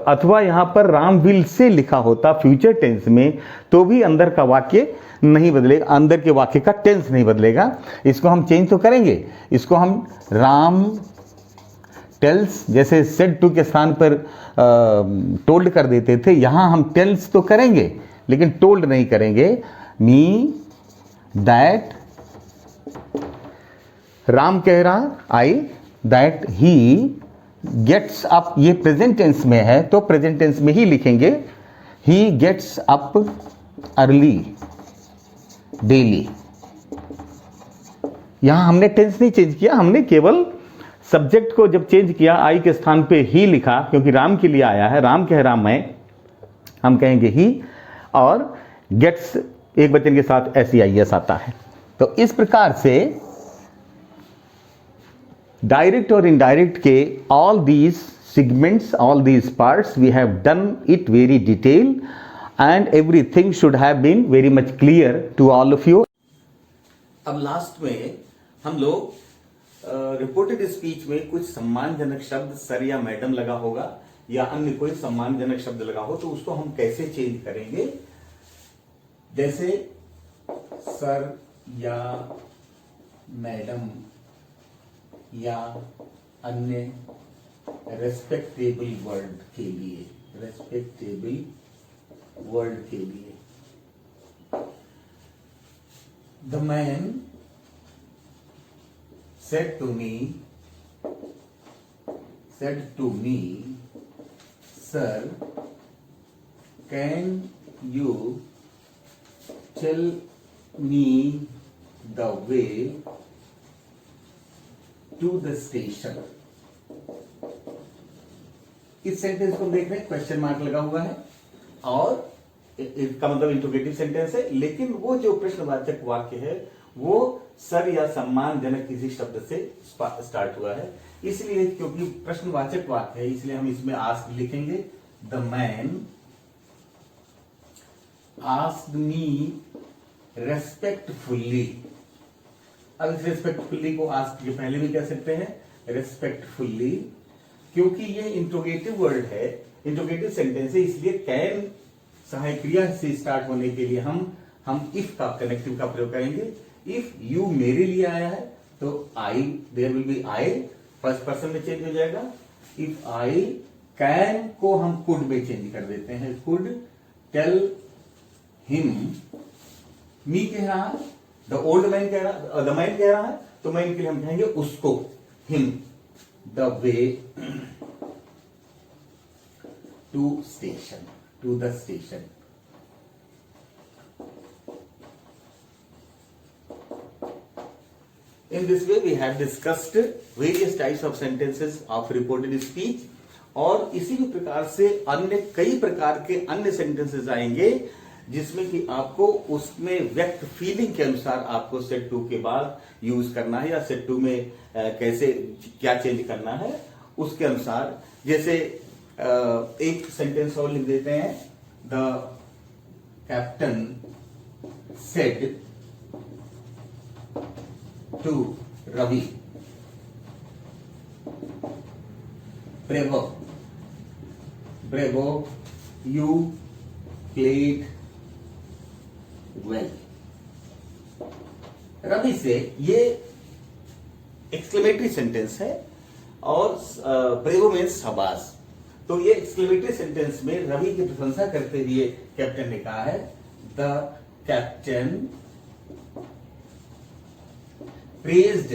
अथवा यहां पर राम विल से लिखा होता फ्यूचर टेंस में तो भी अंदर का वाक्य नहीं बदलेगा, अंदर के वाक्य का टेंस नहीं बदलेगा। इसको हम चेंज तो करेंगे, इसको हम राम टेल्स, जैसे सेड टू के स्थान पर टोल्ड कर देते थे, यहां हम टेल्स तो करेंगे लेकिन टोल्ड नहीं करेंगे। मी दैट, राम कह रहा I, that he gets up, ये प्रेजेंट टेंस में है तो प्रेजेंट टेंस में ही लिखेंगे, he gets up early daily. यहां हमने टेंस नहीं चेंज किया, हमने केवल सब्जेक्ट को जब चेंज किया, आई के स्थान पे ही लिखा, क्योंकि राम के लिए आया है, राम कह रहा मैं, हम कहेंगे ही, और गेट्स एक वचन के साथ SEIS आता है। तो इस प्रकार से डायरेक्ट और इनडायरेक्ट के all these segments, all these parts, we have done it very detail and everything should have been very much clear to all of you. अब लास्ट में हम लोग रिपोर्टेड स्पीच में कुछ सम्मानजनक शब्द सर या मैडम लगा होगा या अन्य कोई सम्मानजनक शब्द लगा हो तो उसको हम कैसे चेंज करेंगे। जैसे सर या मैडम या अन्य रेस्पेक्टेबल वर्ड के लिए, the man said to me, sir, can you tell me the way to the station? इस सेंटेंस को देख रहे हैं, क्वेश्चन मार्क लगा हुआ है और इसका मतलब इंटरोगेटिव सेंटेंस है, लेकिन वो जो प्रश्नवाचक वाक्य है वो सर या सम्मानजनक किसी शब्द से स्टार्ट हुआ है, इसलिए क्योंकि प्रश्नवाचक वाक्य है इसलिए हम इसमें आस्क्ड लिखेंगे। The man asked me respectfully. अब इस रेस्पेक्टफुल्ली को आस्क्ड के पहले भी कह सकते हैं रेस्पेक्टफुल्ली, क्योंकि ये इंट्रोगेटिव वर्ड है, इंट्रोगेटिव सेंटेंस है, इसलिए कैन सहायक क्रिया से स्टार्ट होने के लिए हम इफ का कनेक्टिव का प्रयोग करेंगे। इफ यू मेरे लिए आया है तो I, there will be I, first person में चेंज हो जाएगा। इफ आई कैन को हम कुड में चेंज कर देते हैं, कुड टेल हिम, मी कह रहा है, द ओल्ड मैन कह रहा, द मैन कह रहा है तो मैन के लिए हम कहेंगे उसको, him, the way to station, to the station. In this way we have discussed various types of sentences of reported speech, और इसी भी प्रकार से अन्य कई प्रकार के अन्य सेंटेंसेस आएंगे जिसमें कि आपको उसमें व्यक्त फीलिंग के अनुसार आपको सेट 2 के बाद यूज करना है या सेट 2 में कैसे क्या चेंज करना है उसके अनुसार। जैसे एक सेंटेंस और लिख देते हैं, the captain said to Ravi, bravo, bravo, you played well. Ravi से ये एक्सक्लेमेटरी सेंटेंस है और ब्रेवो मीन्स शाबाश। तो ये एक्सक्लेमेटरी सेंटेंस में रवि की प्रशंसा करते हुए कैप्टन ने कहा है, द कैप्टन praised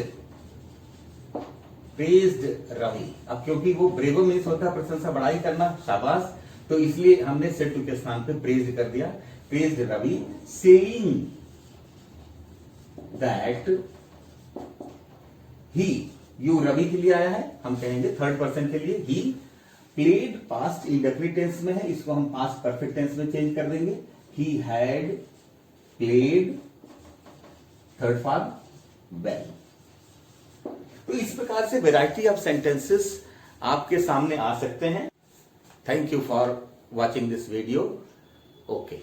रवि। अब क्योंकि वो ब्रेवो मीन्स होता है प्रशंसा, बड़ाई करना, शाबाश, तो इसलिए हमने सेट 2 के स्थान पे प्रेज्ड कर दिया, praised Ravi, saying that he, you Ravi के लिए आया है, हम कहेंगे थर्ड पर्सन के लिए, he played past indefinite tense में है, इसको हम पास्ट परफेक्ट टेंस में चेंज कर देंगे, he had played third form well. तो इस प्रकार से वैरायटी ऑफ सेंटेंसेस आपके सामने आ सकते हैं। Thank you for watching this video. Okay.